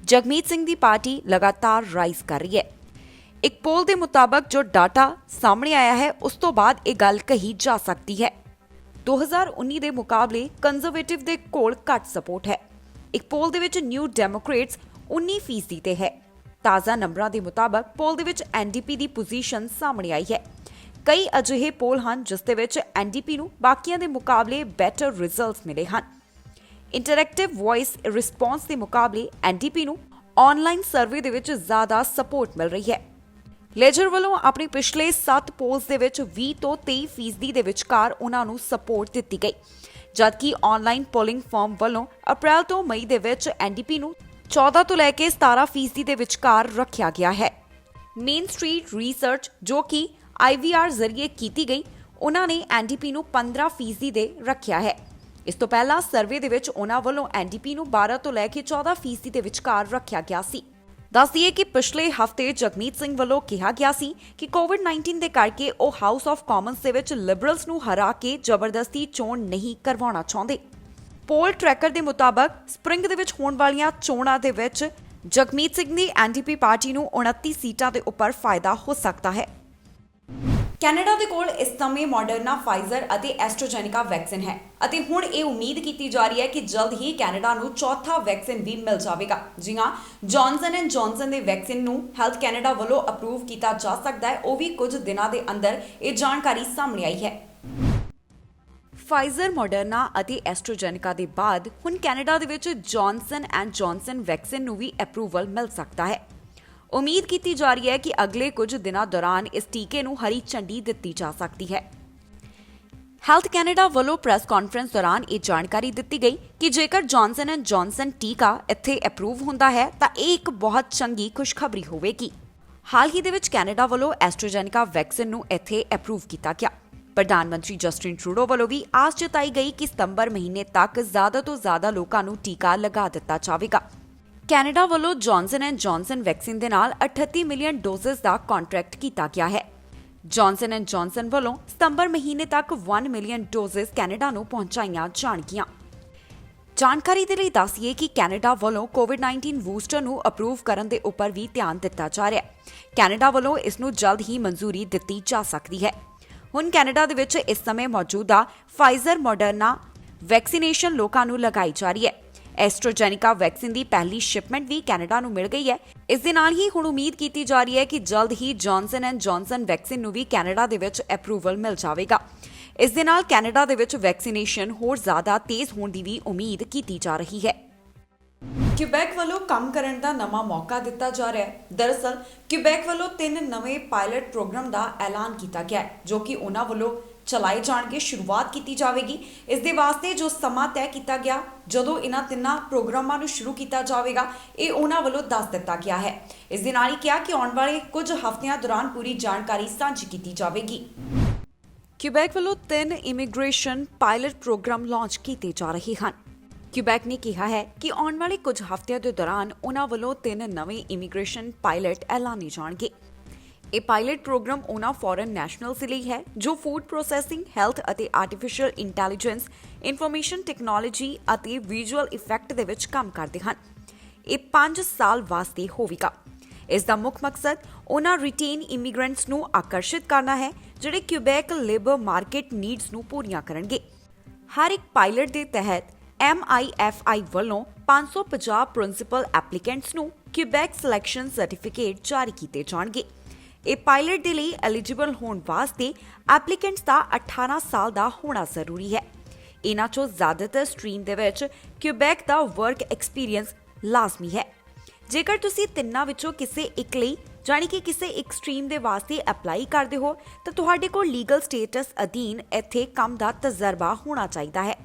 ਜਗਮੀਤ ਸਿੰਘ ਦੀ ਪਾਰਟੀ ਲਗਾਤਾਰ ਰਾਈਜ਼ ਕਰ ਰਹੀ ਹੈ। ਇੱਕ ਪੋਲ ਦੇ ਮੁਤਾਬਕ ਜੋ ਡਾਟਾ ਸਾਹਮਣੇ ਆਇਆ ਹੈ, ਉਸ ਤੋਂ ਬਾਅਦ ਇਹ ਗੱਲ ਕਹੀ ਜਾ ਸਕਦੀ ਹੈ 2019 ਦੇ ਮੁਕਾਬਲੇ ਕੰਜ਼ਰਵੇਟਿਵ ਦੇ ਕੋਲ ਘੱਟ ਸਪੋਰਟ ਹੈ। ਇੱਕ ਪੋਲ ਦੇ ਵਿੱਚ ਨਿਊ ਡੈਮੋਕ੍ਰੇਟਸ 19% ਤੇ ਹੈ। ਤਾਜ਼ਾ ਨੰਬਰਾਂ ਦੇ ਮੁਤਾਬਕ ਪੋਲ ਦੇ ਵਿੱਚ ਐਨਡੀਪੀ ਦੀ ਪੋਜੀਸ਼ਨ ਸਾਹਮਣੇ ਆਈ ਹੈ। ਕਈ ਅਜਿਹੇ ਪੋਲ ਹਨ ਜਿਸ ਦੇ ਵਿੱਚ ਐਨਡੀਪੀ ਨੂੰ ਬਾਕੀਆਂ ਦੇ ਮੁਕਾਬਲੇ ਬੈਟਰ ਰਿਜ਼ਲਟਸ ਮਿਲੇ ਹਨ। ਇੰਟਰੈਕਟਿਵ ਵੌਇਸ ਰਿਸਪੌਂਸ ਦੇ ਮੁਕਾਬਲੇ ਐਨਡੀਪੀ ਨੂੰ ਆਨਲਾਈਨ ਸਰਵੇ ਦੇ ਵਿੱਚ ਜ਼ਿਆਦਾ ਸਪੋਰਟ ਮਿਲ ਰਹੀ ਹੈ। ਲੇਜਰ ਵੱਲੋਂ ਆਪਣੀ ਪਿਛਲੇ 7 ਪੋਲਸ ਦੇ ਵਿੱਚ 20 ਤੋਂ 23% ਦੇ ਵਿਚਕਾਰ ਉਹਨਾਂ ਨੂੰ ਸਪੋਰਟ ਦਿੱਤੀ ਗਈ, ਜਦਕਿ ਆਨਲਾਈਨ ਪੋਲਿੰਗ ਫਰਮ ਵੱਲੋਂ ਅਪ੍ਰੈਲ ਤੋਂ ਮਈ ਦੇ ਵਿੱਚ ਐਨਡੀਪੀ ਨੂੰ 14 ਤੋਂ ਲੈ ਕੇ 17% ਦੇ ਵਿਚਕਾਰ ਰੱਖਿਆ ਗਿਆ ਹੈ। ਮੇਨ ਸਟਰੀਟ ਰਿਸਰਚ ਜੋ ਕਿ IVR ਜ਼ਰੀਏ ਕੀਤੀ ਗਈ, ਉਹਨਾਂ ਨੇ ਐਨਡੀਪੀ ਨੂੰ 15% ਦੇ ਰੱਖਿਆ ਹੈ। ਇਸ ਤੋਂ ਪਹਿਲਾਂ ਸਰਵੇ ਦੇ ਵਿੱਚ ਉਹਨਾਂ ਵੱਲੋਂ ਐਨਡੀਪੀ ਨੂੰ 12 ਤੋਂ ਲੈ ਕੇ 14% ਦੇ ਵਿਚਕਾਰ ਰੱਖਿਆ ਗਿਆ ਸੀ। ਦੱਸ ਦਈਏ ਕਿ ਪਿਛਲੇ ਹਫ਼ਤੇ ਜਗਮੀਤ ਸਿੰਘ ਵੱਲੋਂ ਕਿਹਾ ਗਿਆ ਸੀ ਕਿ ਕੋਵਿਡ-19 ਦੇ ਕਰਕੇ ਉਹ ਹਾਊਸ ਆਫ ਕਾਮਨਸ ਦੇ ਵਿੱਚ ਲਿਬਰਲਸ ਨੂੰ ਹਰਾ ਕੇ ਜ਼ਬਰਦਸਤੀ ਚੋਣ ਨਹੀਂ ਕਰਵਾਉਣਾ ਚਾਹੁੰਦੇ। ਪੋਲ ਟਰੈਕਰ ਦੇ ਮੁਤਾਬਕ ਸਪ੍ਰਿੰਗ ਦੇ ਵਿੱਚ ਹੋਣ ਵਾਲੀਆਂ ਚੋਣਾਂ ਦੇ ਵਿੱਚ ਜਗਮੀਤ ਸਿੰਘ ਦੀ ਐਨਡੀਪੀ ਪਾਰਟੀ ਨੂੰ 29 ਸੀਟਾਂ ਦੇ ਉੱਪਰ ਫਾਇਦਾ ਹੋ ਸਕਦਾ ਹੈ। ਕੈਨੇਡਾ ਦੇ ਕੋਲ ਇਸ ਸਮੇਂ ਮੋਡਰਨਾ, ਫਾਈਜ਼ਰ ਅਤੇ ਐਸਟ੍ਰਾਜੈਨੇਕਾ ਵੈਕਸੀਨ ਹੈ ਅਤੇ ਹੁਣ ਇਹ ਉਮੀਦ ਕੀਤੀ ਜਾ ਰਹੀ ਹੈ ਕਿ ਜਲਦ ਹੀ ਕੈਨੇਡਾ ਨੂੰ ਚੌਥਾ ਵੈਕਸੀਨ ਵੀ ਮਿਲ ਜਾਵੇਗਾ। ਜੀ ਹਾਂ, ਜੌਨਸਨ ਐਂਡ ਜੌਨਸਨ ਦੇ ਵੈਕਸੀਨ ਨੂੰ ਹੈਲਥ ਕੈਨੇਡਾ ਵੱਲੋਂ ਅਪਰੂਵ ਕੀਤਾ ਜਾ ਸਕਦਾ ਹੈ। ਉਹ ਵੀ ਕੁਝ ਦਿਨਾਂ ਦੇ ਅੰਦਰ ਇਹ ਜਾਣਕਾਰੀ ਸਾਹਮਣੇ ਆਈ ਹੈ। ਫਾਈਜ਼ਰ, ਮੋਡਰਨਾ ਅਤੇ ਐਸਟ੍ਰਾਜੈਨੇਕਾ ਦੇ ਬਾਅਦ ਹੁਣ ਕੈਨੇਡਾ ਦੇ ਵਿੱਚ ਜੌਨਸਨ ਐਂਡ ਜੌਨਸਨ ਵੈਕਸੀਨ ਨੂੰ ਵੀ ਅਪਰੂਵਲ ਮਿਲ ਸਕਦਾ ਹੈ। ਉਮੀਦ ਕੀਤੀ ਜਾ ਰਹੀ ਹੈ ਕਿ ਅਗਲੇ ਕੁਝ ਦਿਨਾਂ ਦੌਰਾਨ ਇਸ ਟੀਕੇ ਨੂੰ ਹਰੀ ਝੰਡੀ ਦਿੱਤੀ ਜਾ ਸਕਦੀ ਹੈ। ਹੈਲਥ ਕੈਨੇਡਾ ਵੱਲੋਂ ਪ੍ਰੈਸ ਕਾਨਫਰੰਸ ਦੌਰਾਨ ਇਹ ਜਾਣਕਾਰੀ ਦਿੱਤੀ ਗਈ ਕਿ ਜੇਕਰ ਜੌਨਸਨ ਐਂਡ ਜੌਨਸਨ ਟੀਕਾ ਇੱਥੇ ਅਪਰੂਵ ਹੁੰਦਾ ਹੈ ਤਾਂ ਇਹ ਇੱਕ ਬਹੁਤ ਚੰਗੀ ਖੁਸ਼ਖਬਰੀ ਹੋਵੇਗੀ। ਹਾਲ ਹੀ ਦੇ ਵਿੱਚ ਕੈਨੇਡਾ ਵੱਲੋਂ ਐਸਟ੍ਰਾਜੈਨੇਕਾ ਵੈਕਸੀਨ ਨੂੰ ਇੱਥੇ ਅਪਰੂਵ ਕੀਤਾ ਗਿਆ। ਪ੍ਰਧਾਨ ਮੰਤਰੀ ਜਸਟਿਨ ਟਰੂਡੋ ਵੱਲੋਂ ਵੀ ਆਸ ਜਤਾਈ ਗਈ ਕਿ ਸਤੰਬਰ ਮਹੀਨੇ ਤੱਕ ਜ਼ਿਆਦਾ ਤੋਂ ਜ਼ਿਆਦਾ ਲੋਕਾਂ ਨੂੰ ਟੀਕਾ ਲਗਾ ਦਿੱਤਾ ਜਾਵੇਗਾ। ਕੈਨੇਡਾ ਵੱਲੋਂ ਜੌਨਸਨ ਐਂਡ ਜੌਨਸਨ ਵੈਕਸੀਨ ਦੇ ਨਾਲ 38 ਮਿਲੀਅਨ ਡੋਜ਼ਸ ਦਾ ਕੰਟਰੈਕਟ ਕੀਤਾ ਗਿਆ ਹੈ। ਜੌਨਸਨ ਐਂਡ ਜੌਨਸਨ ਵੱਲੋਂ ਸਤੰਬਰ ਮਹੀਨੇ ਤੱਕ 1 ਮਿਲੀਅਨ ਡੋਜ਼ਸ ਕੈਨੇਡਾ ਨੂੰ ਪਹੁੰਚਾਈਆਂ ਜਾਣਗੀਆਂ। ਜਾਣਕਾਰੀ ਦੇ ਲਈ ਦੱਸੀਏ ਕਿ ਕੈਨੇਡਾ ਵੱਲੋਂ ਕੋਵਿਡ-19 ਬੂਸਟਰ ਨੂੰ ਅਪਰੂਵ ਕਰਨ ਦੇ ਉੱਪਰ ਵੀ ਧਿਆਨ ਦਿੱਤਾ ਜਾ ਰਿਹਾ ਹੈ। ਕੈਨੇਡਾ ਵੱਲੋਂ ਇਸ ਨੂੰ ਜਲਦ ਹੀ ਮਨਜ਼ੂਰੀ ਦਿੱਤੀ ਜਾ ਸਕਦੀ ਹੈ। ਹੁਣ ਕੈਨੇਡਾ ਦੇ ਵਿੱਚ ਇਸ ਸਮੇਂ ਮੌਜੂਦਾ ਫਾਈਜ਼ਰ ਮੋਡਰਨਾ ਵੈਕਸੀਨੇਸ਼ਨ ਲੋਕਾਂ ਨੂੰ ਲਗਾਈ ਜਾ ਰਹੀ ਹੈ। ਐਸਟ੍ਰਾਜੈਨੇਕਾ ਵੈਕਸੀਨ ਦੀ ਪਹਿਲੀ ਸ਼ਿਪਮੈਂਟ ਵੀ ਕੈਨੇਡਾ ਨੂੰ ਮਿਲ ਗਈ ਹੈ। ਇਸ ਦੇ ਨਾਲ ਹੀ ਹੁਣ ਉਮੀਦ ਕੀਤੀ ਜਾ ਰਹੀ ਹੈ ਕਿ ਜਲਦ ਹੀ ਜੌਨਸਨ ਐਂਡ ਜੌਨਸਨ ਵੈਕਸੀਨ ਨੂੰ ਵੀ ਕੈਨੇਡਾ ਦੇ ਵਿੱਚ ਅਪਰੂਵਲ ਮਿਲ ਜਾਵੇਗਾ। ਇਸ ਦੇ ਨਾਲ ਕੈਨੇਡਾ ਦੇ ਵਿੱਚ ਵੈਕਸੀਨੇਸ਼ਨ ਹੋਰ ਜ਼ਿਆਦਾ ਤੇਜ਼ ਹੋਣ ਦੀ ਵੀ ਉਮੀਦ ਕੀਤੀ ਜਾ ਰਹੀ ਹੈ। ਕਿਊਬੈਕ ਵੱਲੋਂ ਕੰਮ ਕਰਨ ਦਾ ਨਵਾਂ ਮੌਕਾ ਦਿੱਤਾ ਜਾ ਰਿਹਾ ਹੈ। ਦਰਅਸਲ ਕਿਊਬੈਕ ਵੱਲੋਂ 3 ਨਵੇਂ ਪਾਇਲਟ ਪ੍ਰੋਗਰਾਮ ਦਾ ਐਲਾਨ ਕੀਤਾ ਗਿਆ ਹੈ ਜੋ ਕਿ ਉਹਨਾਂ ਵੱਲੋਂ ਚਲਾਏ ਜਾਣਗੇ, ਸ਼ੁਰੂਆਤ ਕੀਤੀ ਜਾਵੇਗੀ। ਇਸ ਦੇ ਵਾਸਤੇ ਜੋ ਸਮਾਂ ਤੈਅ ਕੀਤਾ ਗਿਆ ਜਦੋਂ ਇਹਨਾਂ ਤਿੰਨਾਂ ਪ੍ਰੋਗਰਾਮਾਂ ਨੂੰ ਸ਼ੁਰੂ ਕੀਤਾ ਜਾਵੇਗਾ ਇਹ ਉਹਨਾਂ ਵੱਲੋਂ ਦੱਸ ਦਿੱਤਾ ਗਿਆ ਹੈ। ਇਸ ਦੇ ਨਾਲ ਹੀ ਕਿਹਾ ਕਿ ਆਉਣ ਵਾਲੇ ਕੁਝ ਹਫ਼ਤਿਆਂ ਦੌਰਾਨ ਪੂਰੀ ਜਾਣਕਾਰੀ ਸਾਂਝੀ ਕੀਤੀ ਜਾਵੇਗੀ। ਕਿਊਬੈਕ ਵੱਲੋਂ 3 ਇਮੀਗ੍ਰੇਸ਼ਨ ਪਾਇਲਟ ਪ੍ਰੋਗਰਾਮ ਲਾਂਚ ਕੀਤੇ ਜਾ ਰਹੇ ਹਨ। ਕਿਊਬੈਕ ਨੇ ਕਿਹਾ ਹੈ ਕਿ ਆਉਣ ਵਾਲੇ ਕੁਝ ਹਫ਼ਤਿਆਂ ਦੇ ਦੌਰਾਨ ਉਹਨਾਂ ਵੱਲੋਂ 3 ਨਵੇਂ ਇਮੀਗ੍ਰੇਸ਼ਨ ਪਾਇਲਟ ਐਲਾਨੇ ਜਾਣਗੇ। ਇਹ ਪਾਇਲਟ ਪ੍ਰੋਗਰਾਮ ਉਹਨਾਂ ਫੋਰਨ ਨੈਸ਼ਨਲਸ ਲਈ ਹੈ ਜੋ ਫੂਡ ਪ੍ਰੋਸੈਸਿੰਗ, ਹੈਲਥ ਅਤੇ ਆਰਟੀਫੀਸ਼ੀਅਲ ਇੰਟੈਲੀਜੈਂਸ, ਇਨਫੋਰਮੇਸ਼ਨ ਟੈਕਨੋਲੋਜੀ ਅਤੇ ਵਿਜ਼ੂਅਲ ਇਫੈਕਟ ਦੇ ਵਿੱਚ ਕੰਮ ਕਰਦੇ ਹਨ। ਇਹ 5 ਸਾਲ ਵਾਸਤੇ ਹੋਵੇਗਾ। ਇਸ ਦਾ ਮੁੱਖ ਮਕਸਦ ਉਹਨਾਂ ਰਿਟੇਨ ਇਮੀਗ੍ਰੈਂਟਸ ਨੂੰ ਆਕਰਸ਼ਿਤ ਕਰਨਾ ਹੈ ਜਿਹੜੇ ਕਿਊਬੈਕ ਲੇਬਰ ਮਾਰਕੀਟ ਨੀਡਸ ਨੂੰ ਪੂਰੀਆਂ ਕਰਨਗੇ। ਹਰ ਇੱਕ ਪਾਇਲਟ ਦੇ ਤਹਿਤ MIFI ਵੱਲੋਂ 550 ਪ੍ਰਿੰਸੀਪਲ ਐਪਲੀਕੈਂਟਸ ਨੂੰ ਕਿਊਬੈਕ ਸਿਲੈਕਸ਼ਨ ਸਰਟੀਫਿਕੇਟ ਜਾਰੀ ਕੀਤੇ ਜਾਣਗੇ। ਇਹ ਪਾਇਲਟ ਦੇ ਲਈ ਐਲੀਜੀਬਲ ਹੋਣ ਵਾਸਤੇ ਐਪਲੀਕੈਂਟਸ ਦਾ 18 ਸਾਲ ਦਾ ਹੋਣਾ ਜ਼ਰੂਰੀ ਹੈ। ਇਹਨਾਂ ਚੋਂ ਜ਼ਿਆਦਾਤਰ ਸਟਰੀਮ ਦੇ ਵਿੱਚ ਕਿਊਬੈਕ ਦਾ ਵਰਕ ਐਕਸਪੀਰੀਅੰਸ ਲਾਜ਼ਮੀ ਹੈ। ਜੇਕਰ ਤੁਸੀਂ ਤਿੰਨਾਂ ਵਿੱਚੋਂ ਕਿਸੇ ਇੱਕ ਲਈ ਜਾਣੀ ਕਿ ਕਿਸੇ ਇੱਕ ਸਟਰੀਮ ਦੇ ਵਾਸਤੇ ਅਪਲਾਈ ਕਰਦੇ ਹੋ ਤਾਂ ਤੁਹਾਡੇ ਕੋਲ ਲੀਗਲ ਸਟੇਟਸ ਅਧੀਨ ਇੱਥੇ ਕੰਮ ਦਾ ਤਜਰਬਾ ਹੋਣਾ ਚਾਹੀਦਾ ਹੈ।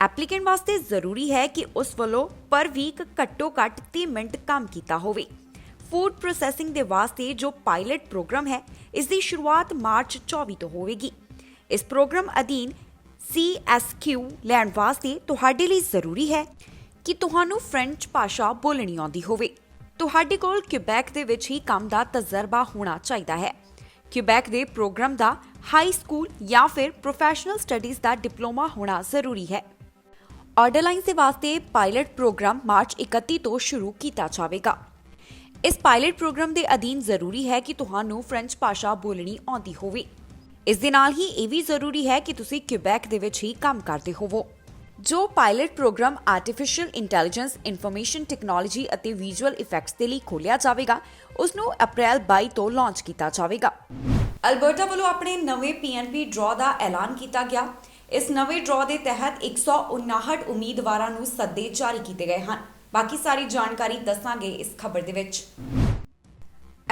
ਐਪਲੀਕੈਂਟ ਵਾਸਤੇ ਜ਼ਰੂਰੀ ਹੈ ਕਿ ਉਸ ਵੱਲੋਂ ਪਰ ਵੀਕ ਘੱਟੋ ਘੱਟ 30 ਮਿੰਟ ਕੰਮ ਕੀਤਾ ਹੋਵੇ। ਫੂਡ ਪ੍ਰੋਸੈਸਿੰਗ ਦੇ ਵਾਸਤੇ ਜੋ ਪਾਇਲਟ ਪ੍ਰੋਗਰਾਮ ਹੈ ਇਸ ਦੀ ਸ਼ੁਰੂਆਤ ਮਾਰਚ 24 ਤੋਂ ਹੋਵੇਗੀ। ਇਸ ਪ੍ਰੋਗਰਾਮ ਅਧੀਨ CSQ ਲੈਣ ਵਾਸਤੇ ਤੁਹਾਡੇ ਲਈ ਜ਼ਰੂਰੀ ਹੈ ਕਿ ਤੁਹਾਨੂੰ ਫ੍ਰੈਂਚ ਭਾਸ਼ਾ ਬੋਲਣੀ ਆਉਂਦੀ ਹੋਵੇ। ਤੁਹਾਡੇ ਕੋਲ ਕਿਊਬੈਕ ਦੇ ਵਿੱਚ ਹੀ ਕੰਮ ਦਾ ਤਜਰਬਾ ਹੋਣਾ ਚਾਹੀਦਾ ਹੈ। ਕਿਊਬੈਕ ਦੇ ਪ੍ਰੋਗਰਾਮ ਦਾ ਹਾਈ ਸਕੂਲ ਜਾਂ ਫਿਰ ਪ੍ਰੋਫੈਸ਼ਨਲ ਸਟੱਡੀਜ਼ ਦਾ ਡਿਪਲੋਮਾ ਹੋਣਾ ਜ਼ਰੂਰੀ ਹੈ। ਆਰਡਰ ਲਾਈਨਸ ਦੇ ਵਾਸਤੇ ਪਾਇਲਟ ਪ੍ਰੋਗਰਾਮ ਮਾਰਚ 31 ਤੋਂ ਸ਼ੁਰੂ ਕੀਤਾ ਜਾਵੇਗਾ। ਇਸ ਪਾਇਲਟ ਪ੍ਰੋਗਰਾਮ ਦੇ ਅਧੀਨ ਜ਼ਰੂਰੀ ਹੈ ਕਿ ਤੁਹਾਨੂੰ ਫ੍ਰੈਂਚ ਭਾਸ਼ਾ ਬੋਲਣੀ ਆਉਂਦੀ ਹੋਵੇ। ਇਸ ਦੇ ਨਾਲ ਹੀ ਇਹ ਵੀ ਜ਼ਰੂਰੀ ਹੈ ਕਿ ਤੁਸੀਂ ਕਿਊਬੈਕ ਦੇ ਵਿੱਚ ਹੀ ਕੰਮ ਕਰਦੇ ਹੋਵੋ। ਜੋ pilot programme artificial intelligence, information technology ਅਤੇ ਵਿਜ਼ੂਅਲ ਇਫੈਕਟਸ ਦੇ ਲਈ ਖੋਲ੍ਹਿਆ ਜਾਵੇਗਾ ਉਸ ਨੂੰ ਅਪ੍ਰੈਲ 22 ਤੋਂ ਲਾਂਚ ਕੀਤਾ ਜਾਵੇਗਾ। ਅਲਬਰਟਾ ਵੱਲੋਂ ਆਪਣੇ ਨਵੇਂ PNP ਡਰਾਅ ਦਾ ਐਲਾਨ ਕੀਤਾ ਗਿਆ। ਇਸ ਨਵੇਂ ਡਰਾਅ ਦੇ ਤਹਿਤ 159 ਉਮੀਦਵਾਰਾਂ ਨੂੰ ਸੱਦੇ ਜਾਰੀ ਕੀਤੇ ਗਏ ਹਨ। ਬਾਕੀ ਸਾਰੀ ਜਾਣਕਾਰੀ ਦੱਸਾਂਗੇ ਇਸ ਖਬਰ ਦੇ ਵਿੱਚ।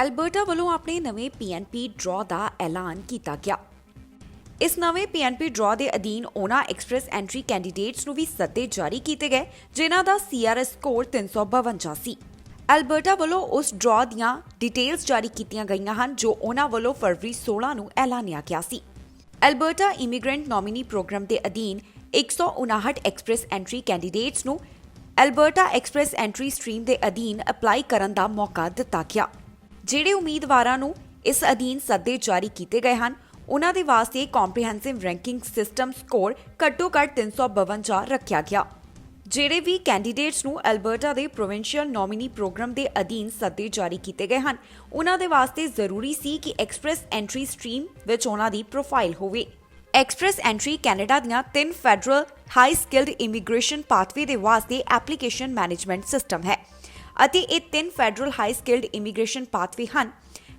ਅਲਬਰਟਾ ਵੱਲੋਂ ਆਪਣੇ ਨਵੇਂ PNP ਡਰਾਅ ਦਾ ਐਲਾਨ ਕੀਤਾ ਗਿਆ। ਇਸ ਨਵੇਂ PNP ਡਰਾਅ ਦੇ ਅਧੀਨ ਉਹਨਾਂ ਐਕਸਪ੍ਰੈਸ ਐਂਟਰੀ ਕੈਂਡੀਡੇਟਸ ਨੂੰ ਵੀ ਸੱਦੇ ਜਾਰੀ ਕੀਤੇ ਗਏ ਜਿਨ੍ਹਾਂ ਦਾ CRS ਸਕੋਰ 352 ਸੀ। ਅਲਬਰਟਾ ਵੱਲੋਂ ਉਸ ਡਰਾਅ ਦੀਆਂ ਡਿਟੇਲਸ ਜਾਰੀ ਕੀਤੀਆਂ ਗਈਆਂ ਹਨ ਜੋ ਉਹਨਾਂ ਵੱਲੋਂ ਫਰਵਰੀ 16 ਨੂੰ ਐਲਾਨਿਆ ਗਿਆ ਸੀ। ਅਲਬਰਟਾ ਇਮੀਗ੍ਰੈਂਟ ਨੋਮੀਨੀ ਪ੍ਰੋਗਰਾਮ ਦੇ ਅਧੀਨ 159 ਐਕਸਪ੍ਰੈਸ ਐਂਟਰੀ ਕੈਂਡੀਡੇਟਸ ਨੂੰ ਅਲਬਰਟਾ ਐਕਸਪ੍ਰੈਸ ਐਂਟਰੀ ਸਟਰੀਮ ਦੇ ਅਧੀਨ ਅਪਲਾਈ ਕਰਨ ਦਾ ਮੌਕਾ ਦਿੱਤਾ ਗਿਆ। ਜਿਹੜੇ ਉਮੀਦਵਾਰਾਂ ਨੂੰ ਇਸ ਅਧੀਨ ਸੱਦੇ ਜਾਰੀ ਕੀਤੇ ਗਏ ਹਨ ਉਹਨਾਂ ਦੇ ਵਾਸਤੇ ਕੰਪਰੀਹੈਂਸਿਵ ਰੈਂਕਿੰਗ ਸਿਸਟਮ ਸਕੋਰ ਘੱਟੋ ਘੱਟ 352 ਰੱਖਿਆ ਗਿਆ। ਜਿਹੜੇ ਵੀ ਕੈਂਡੀਡੇਟਸ ਨੂੰ ਅਲਬਰਟਾ ਦੇ ਪ੍ਰੋਵਿੰਸ਼ੀਅਲ ਨੋਮੀਨੀ ਪ੍ਰੋਗਰਾਮ ਦੇ ਅਧੀਨ ਸੱਦੇ ਜਾਰੀ ਕੀਤੇ ਗਏ ਹਨ ਉਹਨਾਂ ਦੇ ਵਾਸਤੇ ਜ਼ਰੂਰੀ ਸੀ ਕਿ ਐਕਸਪ੍ਰੈਸ ਐਂਟਰੀ ਸਟਰੀਮ ਵਿੱਚ ਉਹਨਾਂ ਦੀ ਪ੍ਰੋਫਾਈਲ ਹੋਵੇ। ਐਕਸਪ੍ਰੈਸ ਐਂਟਰੀ ਕੈਨੇਡਾ ਦੀਆਂ 3 federal high skilled immigration pathway ਦੇ ਵਾਸਤੇ ਐਪਲੀਕੇਸ਼ਨ ਮੈਨੇਜਮੈਂਟ ਸਿਸਟਮ ਹੈ ਅਤੇ ਇਹ 3 federal high skilled immigration pathway ਹਨ: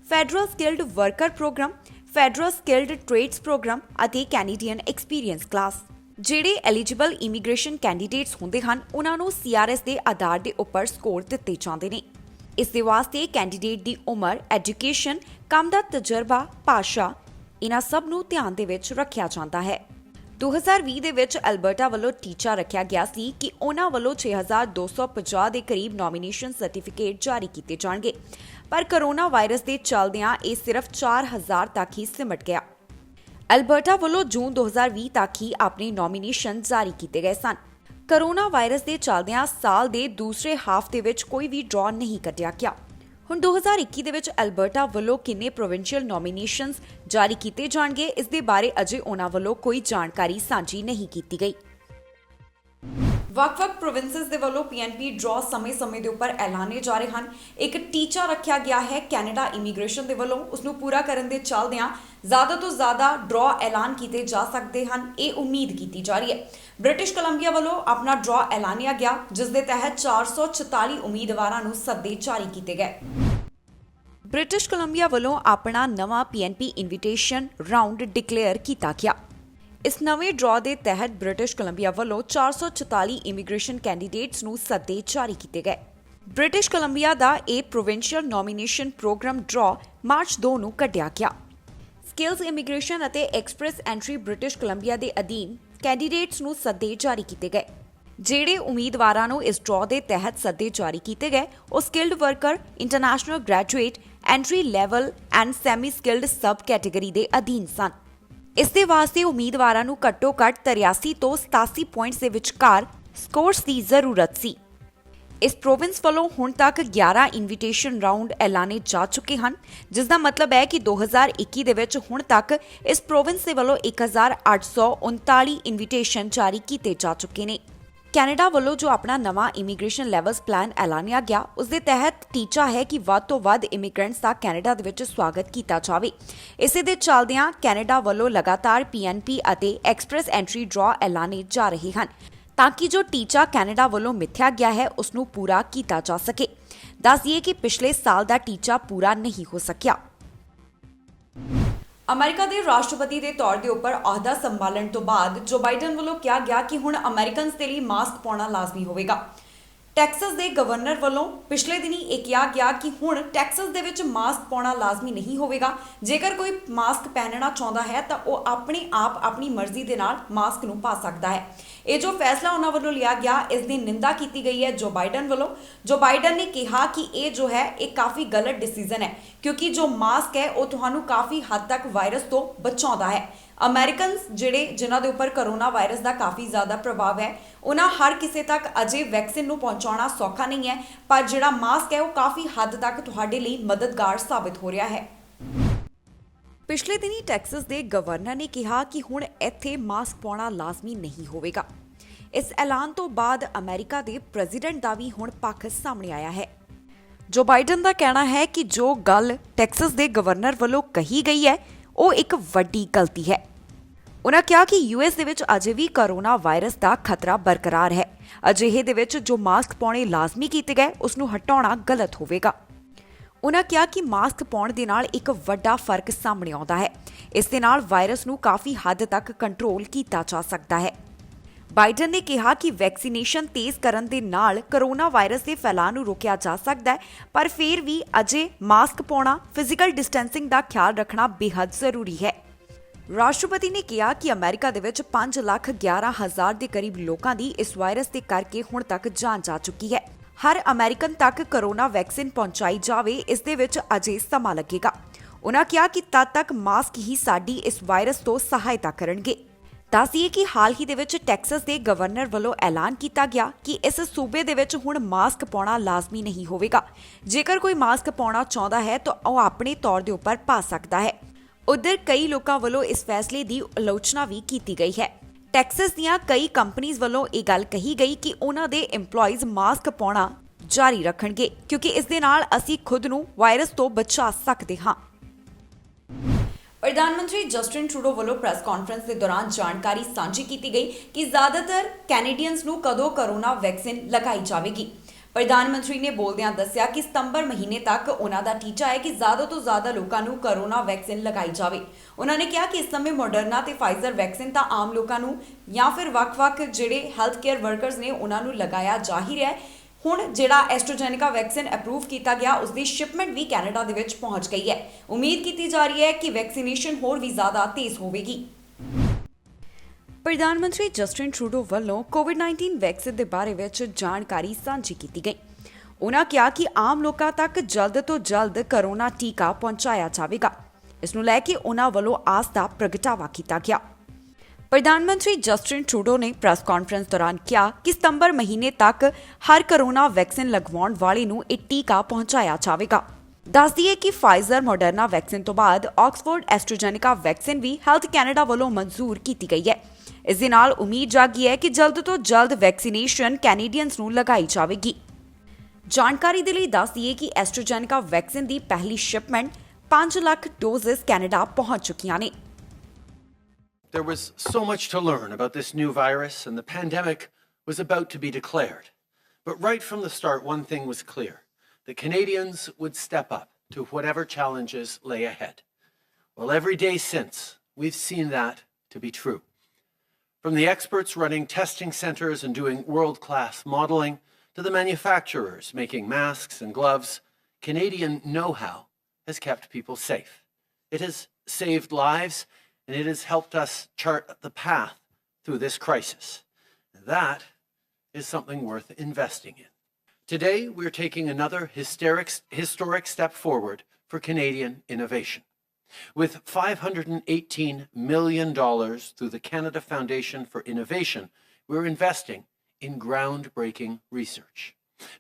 federal skilled worker program, federal skilled trades program ਅਤੇ ਕੈਨੇਡੀਅਨ ਐਕਸਪੀਰੀਅੰਸ ਕਲਾਸ। ਜਿਹੜੇ ਐਲੀਜੀਬਲ ਇਮੀਗ੍ਰੇਸ਼ਨ ਕੈਂਡੀਡੇਟਸ ਹੁੰਦੇ ਹਨ ਉਹਨਾਂ ਨੂੰ CRS ਦੇ ਆਧਾਰ ਦੇ ਉੱਪਰ ਸਕੋਰ ਦਿੱਤੇ ਜਾਂਦੇ ਨੇ। ਇਸ ਦੇ ਵਾਸਤੇ ਕੈਂਡੀਡੇਟ ਦੀ ਉਮਰ, ਐਜੂਕੇਸ਼ਨ, ਕੰਮ ਦਾ ਤਜਰਬਾ, ਭਾਸ਼ਾ ਇਹਨਾਂ ਸਭ ਨੂੰ ਧਿਆਨ ਦੇ ਵਿੱਚ ਰੱਖਿਆ ਜਾਂਦਾ ਹੈ। 2020 ਦੇ ਵਿੱਚ ਐਲਬਰਟਾ ਵੱਲੋਂ ਟੀਚਾ ਰੱਖਿਆ ਗਿਆ ਸੀ ਕਿ ਉਹਨਾਂ ਵੱਲੋਂ 6250 ਦੇ ਕਰੀਬ ਨੋਮੀਨੇਸ਼ਨ ਸਰਟੀਫਿਕੇਟ ਜਾਰੀ ਕੀਤੇ ਜਾਣਗੇ, ਪਰ ਕੋਰੋਨਾ ਵਾਇਰਸ ਦੇ ਚੱਲਦਿਆਂ ਇਹ ਸਿਰਫ 4000 ਤੱਕ ਹੀ ਸਿਮਟ ਗਿਆ। ਐਲਬਰਟਾ ਵੱਲੋਂ ਜੂਨ 2020 ਤੱਕ ਹੀ ਆਪਣੇ ਨੋਮੀਨੇਸ਼ਨ ਜਾਰੀ ਕੀਤੇ ਗਏ ਸਨ। ਕੋਰੋਨਾ ਵਾਇਰਸ ਦੇ ਚੱਲਦਿਆਂ ਸਾਲ ਦੇ ਦੂਸਰੇ ਹਾਫ ਦੇ ਵਿੱਚ ਕੋਈ ਵੀ ਡਰਾਅ ਨਹੀਂ ਕੱਢਿਆ ਗਿਆ। ਹੁਣ 2021 ਦੇ ਵਿੱਚ ਐਲਬਰਟਾ ਵੱਲੋਂ ਕਿੰਨੇ ਪ੍ਰੋਵਿੰਸ਼ੀਅਲ ਨੋਮੀਨੇਸ਼ਨਸ ਜਾਰੀ ਕੀਤੇ ਜਾਣਗੇ, ਇਸ ਦੇ ਬਾਰੇ ਅਜੇ ਉਹਨਾਂ ਵੱਲੋਂ ਕੋਈ ਜਾਣਕਾਰੀ ਸਾਂਝੀ ਨਹੀਂ ਕੀਤੀ ਗਈ। ਵੱਖ-ਵੱਖ ਪ੍ਰੋਵਿੰਸਸ ਦੇ ਵੱਲੋਂ ਪੀਐਨਪੀ ਡਰਾਅ ਸਮੇਂ-ਸਮੇਂ ਦੇ ਉੱਪਰ ਐਲਾਨੇ ਜਾ ਰਹੇ ਹਨ। ਇੱਕ ਟੀਚਾ ਰੱਖਿਆ ਗਿਆ ਹੈ ਕੈਨੇਡਾ ਇਮੀਗ੍ਰੇਸ਼ਨ ਦੇ ਵੱਲੋਂ, ਉਸ ਨੂੰ ਪੂਰਾ ਕਰਨ ਦੇ ਚੱਲਦਿਆਂ ਜ਼ਿਆਦਾ ਤੋਂ ਜ਼ਿਆਦਾ ਡਰਾਅ ਐਲਾਨ ਕੀਤੇ ਜਾ ਸਕਦੇ ਹਨ, ਇਹ ਉਮੀਦ ਕੀਤੀ ਜਾ ਰਹੀ ਹੈ। ਬ੍ਰਿਟਿਸ਼ ਕੋਲੰਬੀਆ ਵੱਲੋਂ ਆਪਣਾ ਡਰਾਅ ਐਲਾਨਿਆ ਗਿਆ, ਜਿਸ ਦੇ ਤਹਿਤ 444 ਉਮੀਦਵਾਰਾਂ ਨੂੰ ਸੱਦੇ ਜਾਰੀ ਕੀਤੇ ਗਏ। ਬ੍ਰਿਟਿਸ਼ ਕੋਲੰਬੀਆ ਵੱਲੋਂ ਆਪਣਾ ਨਵਾਂ ਪੀਐਨਪੀ ਇਨਵੀਟੇਸ਼ਨ ਰਾਉਂਡ ਡਿਕਲੇਅਰ ਕੀਤਾ ਗਿਆ। ਇਸ ਨਵੇਂ ਡਰਾਅ ਦੇ ਤਹਿਤ ਬ੍ਰਿਟਿਸ਼ ਕੋਲੰਬੀਆ ਵੱਲੋਂ 444 ਇਮੀਗ੍ਰੇਸ਼ਨ ਕੈਂਡੀਡੇਟਸ ਨੂੰ ਸੱਦੇ ਜਾਰੀ ਕੀਤੇ ਗਏ। ਬ੍ਰਿਟਿਸ਼ ਕੋਲੰਬੀਆ ਦਾ ਇਹ provincial nomination programme draw March 2 ਨੂੰ ਕੱਢਿਆ ਗਿਆ। ਸਕਿੱਲਸ ਇਮੀਗ੍ਰੇਸ਼ਨ ਅਤੇ ਐਕਸਪ੍ਰੈਸ ਐਂਟਰੀ ਬ੍ਰਿਟਿਸ਼ ਕੋਲੰਬੀਆ ਦੇ ਅਧੀਨ ਕੈਂਡੀਡੇਟਸ ਨੂੰ ਸੱਦੇ ਜਾਰੀ ਕੀਤੇ ਗਏ। ਜਿਹੜੇ ਉਮੀਦਵਾਰਾਂ ਨੂੰ ਇਸ ਡਰਾਅ ਦੇ ਤਹਿਤ ਸੱਦੇ ਜਾਰੀ ਕੀਤੇ ਗਏ, ਉਹ skilled worker, international graduate, entry level and semi skilled sub category ਦੇ ਅਧੀਨ ਸਨ। ਇਸ ਦੇ ਵਾਸਤੇ ਉਮੀਦਵਾਰਾਂ ਨੂੰ ਘੱਟੋ-ਘੱਟ 83 ਤੋਂ 87 ਪੁਆਇੰਟਸ ਦੇ ਵਿਚਕਾਰ ਸਕੋਰਸ ਦੀ ਜ਼ਰੂਰਤ ਸੀ। ਇਸ ਪ੍ਰੋਵਿੰਸ ਵੱਲੋਂ ਹੁਣ ਤੱਕ 11 ਇਨਵੀਟੇਸ਼ਨ ਰਾਉਂਡ ਐਲਾਨੇ ਜਾ ਚੁੱਕੇ ਹਨ, ਜਿਸ ਦਾ ਮਤਲਬ ਹੈ ਕਿ 2021 ਦੇ ਵਿੱਚ ਹੁਣ ਤੱਕ ਇਸ ਪ੍ਰੋਵਿੰਸ ਦੇ ਵੱਲੋਂ 1839 ਇਨਵੀਟੇਸ਼ਨ ਜਾਰੀ ਕੀਤੇ ਜਾ ਚੁੱਕੇ ਨੇ। ਕੈਨੇਡਾ ਵੱਲੋਂ ਜੋ ਆਪਣਾ ਨਵਾਂ ਇਮੀਗ੍ਰੇਸ਼ਨ ਲੈਵਲਸ ਪਲਾਨ ਐਲਾਨਿਆ ਗਿਆ, ਉਸ ਦੇ ਤਹਿਤ ਟੀਚਾ ਹੈ ਕਿ ਵੱਧ ਤੋਂ ਵੱਧ ਇਮੀਗ੍ਰੈਂਟਸ ਦਾ ਕੈਨੇਡਾ ਦੇ ਵਿੱਚ ਸਵਾਗਤ ਕੀਤਾ ਜਾਵੇ। ਇਸੇ ਦੇ ਚੱਲਦਿਆਂ ਕੈਨੇਡਾ ਵੱਲੋਂ ਲਗਾਤਾਰ ਪੀਐਨਪੀ ਅਤੇ ਐਕਸਪ੍ਰੈਸ ਐਂਟਰੀ ਡਰਾਅ ਐਲਾਨੇ ਜਾ ਰਹੇ ਹਨ, ਤਾਂ ਕਿ ਜੋ ਟੀਚਾ ਕੈਨੇਡਾ ਵੱਲੋਂ ਮਿੱਥਿਆ ਗਿਆ ਹੈ ਉਸ ਨੂੰ ਪੂਰਾ ਕੀਤਾ ਜਾ ਸਕੇ। ਦੱਸ ਦਈਏ ਕਿ ਪਿਛਲੇ ਸਾਲ ਦਾ ਟੀਚਾ ਪੂਰਾ ਨਹੀਂ ਹੋ ਸਕਿਆ। ਅਮਰੀਕਾ ਦੇ ਰਾਸ਼ਟਰਪਤੀ ਦੇ ਤੌਰ ਦੇ ਉੱਪਰ ਅਹੁਦਾ ਸੰਭਾਲਣ ਤੋਂ ਬਾਅਦ ਜੋ ਬਾਈਡਨ ਵੱਲੋਂ ਕਿਹਾ ਗਿਆ ਕਿ ਹੁਣ ਅਮਰੀਕਨਸ ਦੇ ਲਈ ਮਾਸਕ ਪਾਉਣਾ ਲਾਜ਼ਮੀ ਹੋਵੇਗਾ। ਟੈਕਸਸ ਦੇ ਗਵਰਨਰ ਵੱਲੋਂ ਪਿਛਲੇ ਦਿਨੀ ਇਹ ਕਿਹਾ ਗਿਆ ਕਿ ਹੁਣ ਟੈਕਸਸ ਦੇ ਵਿੱਚ ਮਾਸਕ ਪਾਉਣਾ ਲਾਜ਼ਮੀ ਨਹੀਂ ਹੋਵੇਗਾ। ਜੇਕਰ ਕੋਈ ਮਾਸਕ ਪਹਿਨਣਾ ਚਾਹੁੰਦਾ ਹੈ ਤਾਂ ਉਹ ਆਪਣੇ ਆਪ ਆਪਣੀ ਮਰਜ਼ੀ ਦੇ ਨਾਲ ਮਾਸਕ ਨੂੰ ਪਾ ਸਕਦਾ ਹੈ। ਇਹ ਜੋ ਫੈਸਲਾ ਉਹਨਾਂ ਵੱਲੋਂ ਲਿਆ ਗਿਆ, ਇਸ ਦੀ ਨਿੰਦਾ ਕੀਤੀ ਗਈ ਹੈ ਜੋ ਬਾਈਡਨ ਵੱਲੋਂ। ਜੋ ਬਾਈਡਨ ਨੇ ਕਿਹਾ ਕਿ ਇਹ ਜੋ ਹੈ ਇਹ ਕਾਫੀ ਗਲਤ ਡਿਸੀਜਨ ਹੈ, ਕਿਉਂਕਿ ਜੋ ਮਾਸਕ ਹੈ ਉਹ ਤੁਹਾਨੂੰ ਕਾਫੀ ਹੱਦ ਤੱਕ ਵਾਇਰਸ ਤੋਂ ਬਚਾਉਂਦਾ ਹੈ। ਅਮਰੀਕਨਸ ਜਿਨ੍ਹਾਂ ਦੇ ਉੱਪਰ ਕੋਰੋਨਾ ਵਾਇਰਸ ਦਾ ਕਾਫੀ ਜ਼ਿਆਦਾ ਪ੍ਰਭਾਵ ਹੈ, ਉਹਨਾਂ ਹਰ ਕਿਸੇ ਤੱਕ ਅਜੇ ਵੈਕਸੀਨ ਨੂੰ ਪਹੁੰਚਾਉਣਾ ਸੌਖਾ ਨਹੀਂ ਹੈ, ਪਰ ਜਿਹੜਾ ਮਾਸਕ ਹੈ ਉਹ ਕਾਫੀ ਹੱਦ ਤੱਕ ਤੁਹਾਡੇ ਲਈ ਮਦਦਗਾਰ ਸਾਬਿਤ ਹੋ ਰਿਹਾ ਹੈ। ਪਿਛਲੇ ਦਿਨੀ ਟੈਕਸਸ ਦੇ ਗਵਰਨਰ ਨੇ ਕਿਹਾ ਕਿ ਹੁਣ ਇੱਥੇ ਮਾਸਕ ਪਾਉਣਾ ਲਾਜ਼ਮੀ ਨਹੀਂ ਹੋਵੇਗਾ। ਇਸ ਐਲਾਨ ਤੋਂ ਬਾਅਦ ਅਮਰੀਕਾ ਦੇ ਪ੍ਰੈਜ਼ੀਡੈਂਟ ਦਾ ਵੀ ਹੁਣ ਪੱਖ ਸਾਹਮਣੇ ਆਇਆ ਹੈ। ਜੋ ਬਾਈਡਨ ਦਾ ਕਹਿਣਾ ਹੈ ਕਿ ਜੋ ਗੱਲ ਟੈਕਸਸ ਦੇ ਗਵਰਨਰ ਵੱਲੋਂ ਕਹੀ ਗਈ ਹੈ ਉਹ ਇੱਕ ਵੱਡੀ ਗਲਤੀ ਹੈ। ਉਨ੍ਹਾਂ ਕਿਹਾ ਕਿ ਯੂਐਸ ਦੇ ਵਿੱਚ ਅਜੇ ਵੀ ਕੋਰੋਨਾ ਵਾਇਰਸ ਦਾ ਖਤਰਾ ਬਰਕਰਾਰ ਹੈ। ਅਜਿਹੇ ਦੇ ਵਿੱਚ ਜੋ ਮਾਸਕ ਪਾਉਣੇ ਲਾਜ਼ਮੀ ਕੀਤੇ ਗਏ ਉਸ ਨੂੰ ਹਟਾਉਣਾ ਗਲਤ ਹੋਵੇਗਾ। ਉਨ੍ਹਾਂ ਕਿਹਾ ਕਿ ਮਾਸਕ ਪਾਉਣ ਦੇ ਨਾਲ ਇੱਕ ਵੱਡਾ ਫਰਕ ਸਾਹਮਣੇ ਆਉਂਦਾ ਹੈ। ਇਸ ਦੇ ਨਾਲ ਵਾਇਰਸ ਨੂੰ ਕਾਫੀ ਹੱਦ ਤੱਕ ਕੰਟਰੋਲ ਕੀਤਾ ਜਾ ਸਕਦਾ ਹੈ। ਬਾਈਡਨ ਨੇ ਕਿਹਾ ਕਿ ਵੈਕਸੀਨੇਸ਼ਨ ਤੇਜ਼ ਕਰਨ ਦੇ ਨਾਲ ਕੋਰੋਨਾ ਵਾਇਰਸ ਦੇ ਫੈਲਾਅ ਨੂੰ ਰੋਕਿਆ ਜਾ ਸਕਦਾ ਹੈ, ਪਰ ਫਿਰ ਵੀ ਅਜੇ ਮਾਸਕ ਪਾਉਣਾ, ਫਿਜ਼ੀਕਲ ਡਿਸਟੈਂਸਿੰਗ ਦਾ ਖਿਆਲ ਰੱਖਣਾ ਬੇहद ਜ਼ਰੂਰੀ ਹੈ। ਰਾਸ਼ਟਰਪਤੀ ਨੇ ਕਿਹਾ ਕਿ ਅਮਰੀਕਾ ਦੇ ਵਿੱਚ 5,11,000 ਦੇ ਕਰੀਬ ਲੋਕਾਂ ਦੀ ਇਸ ਵਾਇਰਸ ਦੇ ਕਰਕੇ ਹੁਣ ਤੱਕ ਜਾਨ ਜਾ ਚੁੱਕੀ ਹੈ। ਹਰ ਅਮਰੀਕਨ ਤੱਕ ਕੋਰੋਨਾ ਵੈਕਸੀਨ ਪਹੁੰਚਾਈ ਜਾਵੇ, ਇਸ ਦੇ ਵਿੱਚ ਅਜੇ ਸਮਾਂ ਲੱਗੇਗਾ। ਉਨ੍ਹਾਂ ਕਿਹਾ ਕਿ ਤਦ ਤੱਕ ਮਾਸਕ ਹੀ ਸਾਡੀ ਇਸ ਵਾਇਰਸ ਤੋਂ ਸਹਾਇਤਾ ਕਰਨਗੇ। ਦੱਸੀਏ ਕਿ ਹਾਲ ਹੀ ਦੇ ਵਿੱਚ ਟੈਕਸਸ ਦੇ ਗਵਰਨਰ ਵੱਲੋਂ ਐਲਾਨ ਕੀਤਾ ਗਿਆ ਕਿ ਇਸ ਸੂਬੇ ਦੇ ਵਿੱਚ ਹੁਣ ਮਾਸਕ ਪਾਉਣਾ ਲਾਜ਼ਮੀ ਨਹੀਂ ਹੋਵੇਗਾ। ਜੇਕਰ ਕੋਈ ਮਾਸਕ ਪਾਉਣਾ ਚਾਹੁੰਦਾ ਹੈ ਤਾਂ ਉਹ ਆਪਣੇ ਤੌਰ ਦੇ ਉੱਪਰ ਪਾ ਸਕਦਾ ਹੈ। ਉਧਰ ਕਈ ਲੋਕਾਂ ਵੱਲੋਂ ਇਸ ਫੈਸਲੇ ਦੀ ਆਲੋਚਨਾ ਵੀ ਕੀਤੀ ਗਈ ਹੈ। ਟੈਕਸਸ ਦੀਆਂ ਕਈ ਕੰਪਨੀਆਂ ਵੱਲੋਂ ਇਹ ਗੱਲ ਕਹੀ ਗਈ ਕਿ ਉਹਨਾਂ ਦੇ EMPLOYEES ਮਾਸਕ ਪਾਉਣਾ ਜਾਰੀ ਰੱਖਣਗੇ, ਕਿਉਂਕਿ ਇਸ ਦੇ ਨਾਲ ਅਸੀਂ ਖੁਦ ਨੂੰ ਵਾਇਰਸ ਤੋਂ ਬਚਾ ਸਕਦੇ ਹਾਂ। ਪ੍ਰਧਾਨ ਮੰਤਰੀ ਜਸਟਿਨ ਟਰੂਡੋ ਵੱਲੋਂ ਪ੍ਰੈਸ ਕਾਨਫਰੰਸ ਦੇ ਦੌਰਾਨ ਜਾਣਕਾਰੀ ਸਾਂਝੀ ਕੀਤੀ ਗਈ ਕਿ ਜ਼ਿਆਦਾਤਰ ਕੈਨੇਡੀਅਨਸ ਨੂੰ ਕਦੋਂ ਕੋਰੋਨਾ ਵੈਕਸੀਨ ਲਗਾਈ ਜਾਵੇਗੀ। ਪ੍ਰਧਾਨ ਮੰਤਰੀ ਨੇ ਬੋਲਦਿਆਂ ਦੱਸਿਆ ਕਿ ਸਤੰਬਰ ਮਹੀਨੇ ਤੱਕ ਉਹਨਾਂ ਦਾ ਟੀਚਾ ਹੈ ਕਿ ਜ਼ਿਆਦਾ ਤੋਂ ਜ਼ਿਆਦਾ ਲੋਕਾਂ ਨੂੰ ਕੋਰੋਨਾ ਵੈਕਸੀਨ ਲਗਾਈ ਜਾਵੇ। ਉਹਨਾਂ ਨੇ ਕਿਹਾ ਕਿ ਇਸ ਸਮੇਂ ਮੋਡਰਨਾ ਤੇ ਫਾਈਜ਼ਰ ਵੈਕਸੀਨ ਤਾਂ ਆਮ ਲੋਕਾਂ ਨੂੰ ਜਾਂ ਫਿਰ ਵੱਖ-ਵੱਖ ਜਿਹੜੇ ਹੈਲਥ ਕੇਅਰ ਵਰਕਰਸ ਨੇ ਉਹਨਾਂ ਨੂੰ ਲਗਾਇਆ ਜਾ ਹੀ ਰਿਹਾ ਹੈ। ਹੁਣ ਜਿਹੜਾ ਐਸਟ੍ਰਾਜੈਨੇਕਾ ਵੈਕਸੀਨ ਅਪਰੂਵ ਕੀਤਾ ਗਿਆ ਉਸ ਦੀ ਸ਼ਿਪਮੈਂਟ ਵੀ ਕੈਨੇਡਾ ਦੇ ਵਿੱਚ ਪਹੁੰਚ ਗਈ ਹੈ। ਉਮੀਦ ਕੀਤੀ ਜਾ ਰਹੀ ਹੈ ਕਿ ਵੈਕਸੀਨੇਸ਼ਨ ਹੋਰ ਵੀ ਜ਼ਿਆਦਾ ਤੇਜ਼ ਹੋਵੇਗੀ। ਪ੍ਰਧਾਨ ਮੰਤਰੀ ਜਸਟਿਨ ਟਰੂਡੋ ਵੱਲੋਂ ਕੋਵਿਡ-19 ਵੈਕਸੀਨ ਦੇ ਬਾਰੇ ਵਿੱਚ ਜਾਣਕਾਰੀ ਸਾਂਝੀ ਕੀਤੀ ਗਈ। ਉਨ੍ਹਾਂ ਕਿਹਾ ਕਿ ਆਮ ਲੋਕਾਂ ਤੱਕ ਜਲਦ ਤੋਂ ਜਲਦ ਕਰੋਨਾ ਟੀਕਾ ਪਹੁੰਚਾਇਆ ਜਾਵੇਗਾ। ਇਸ ਨੂੰ ਲੈ ਕੇ ਉਨ੍ਹਾਂ ਵੱਲੋਂ ਆਸ ਦਾ ਪ੍ਰਗਟਾਵਾ ਕੀਤਾ ਗਿਆ। ਪ੍ਰਧਾਨ ਮੰਤਰੀ ਜਸਟਿਨ ਟਰੂਡੋ ਨੇ ਪ੍ਰੈਸ ਕਾਨਫਰੰਸ ਦੌਰਾਨ ਕਿਹਾ ਕਿ ਸਤੰਬਰ ਮਹੀਨੇ ਤੱਕ ਹਰ ਕਰੋਨਾ ਵੈਕਸੀਨ ਲਗਵਾਉਣ ਵਾਲੇ ਨੂੰ ਇਹ ਟੀਕਾ ਪਹੁੰਚਾਇਆ ਜਾਵੇਗਾ। ਦੱਸ ਦਈਏ ਕਿ ਫਾਈਜ਼ਰ ਮੋਡਰਨਾ ਵੈਕਸੀਨ ਤੋਂ ਬਾਅਦ ਆਕਸਫੋਰਡ ਐਸਟ੍ਰਾਜੈਨੇਕਾ ਵੈਕਸੀਨ ਵੀ ਹੈਲਥ ਕੈਨੇਡਾ ਵੱਲੋਂ ਮਨਜ਼ੂਰ ਕੀਤੀ ਗਈ ਹੈ। ਇਸ ਦੇ ਨਾਲ ਉਮੀਦ ਜਾਗੀ ਹੈ ਕਿ ਜਲਦ ਤੋਂ ਜਲਦ ਵੈਕਸੀਨੇਸ਼ਨ ਕੈਨੇਡੀਅਨਸ ਨੂੰ ਲਗਾਈ ਜਾਵੇਗੀ। ਜਾਣਕਾਰੀ ਦੇ ਲਈ ਦੱਸ ਦਈਏ ਕਿ ਐਸਟ੍ਰਾਜੈਨੇਕਾ ਵੈਕਸੀਨ ਦੀ ਪਹਿਲੀ ਸ਼ਿਪਮੈਂਟ 5 ਲੱਖ ਡੋਜ਼ਸ ਕੈਨੇਡਾ ਪਹੁੰਚ ਚੁੱਕੀਆਂ ਨੇ। There was so much to learn about this new virus, and the pandemic was about to be declared. But right from the start, one thing was clear. The Canadians would step up to whatever challenges lay ahead. Well, every day since, we've seen that to be true. From the experts running testing centres and doing world-class modelling, to the manufacturers making masks and gloves, Canadian know-how has kept people safe. It has saved lives, and it has helped us chart the path through this crisis. That is something worth investing in. Today, we're taking another historic step forward for Canadian innovation. With $518 million through the Canada Foundation for Innovation, we're investing in groundbreaking research.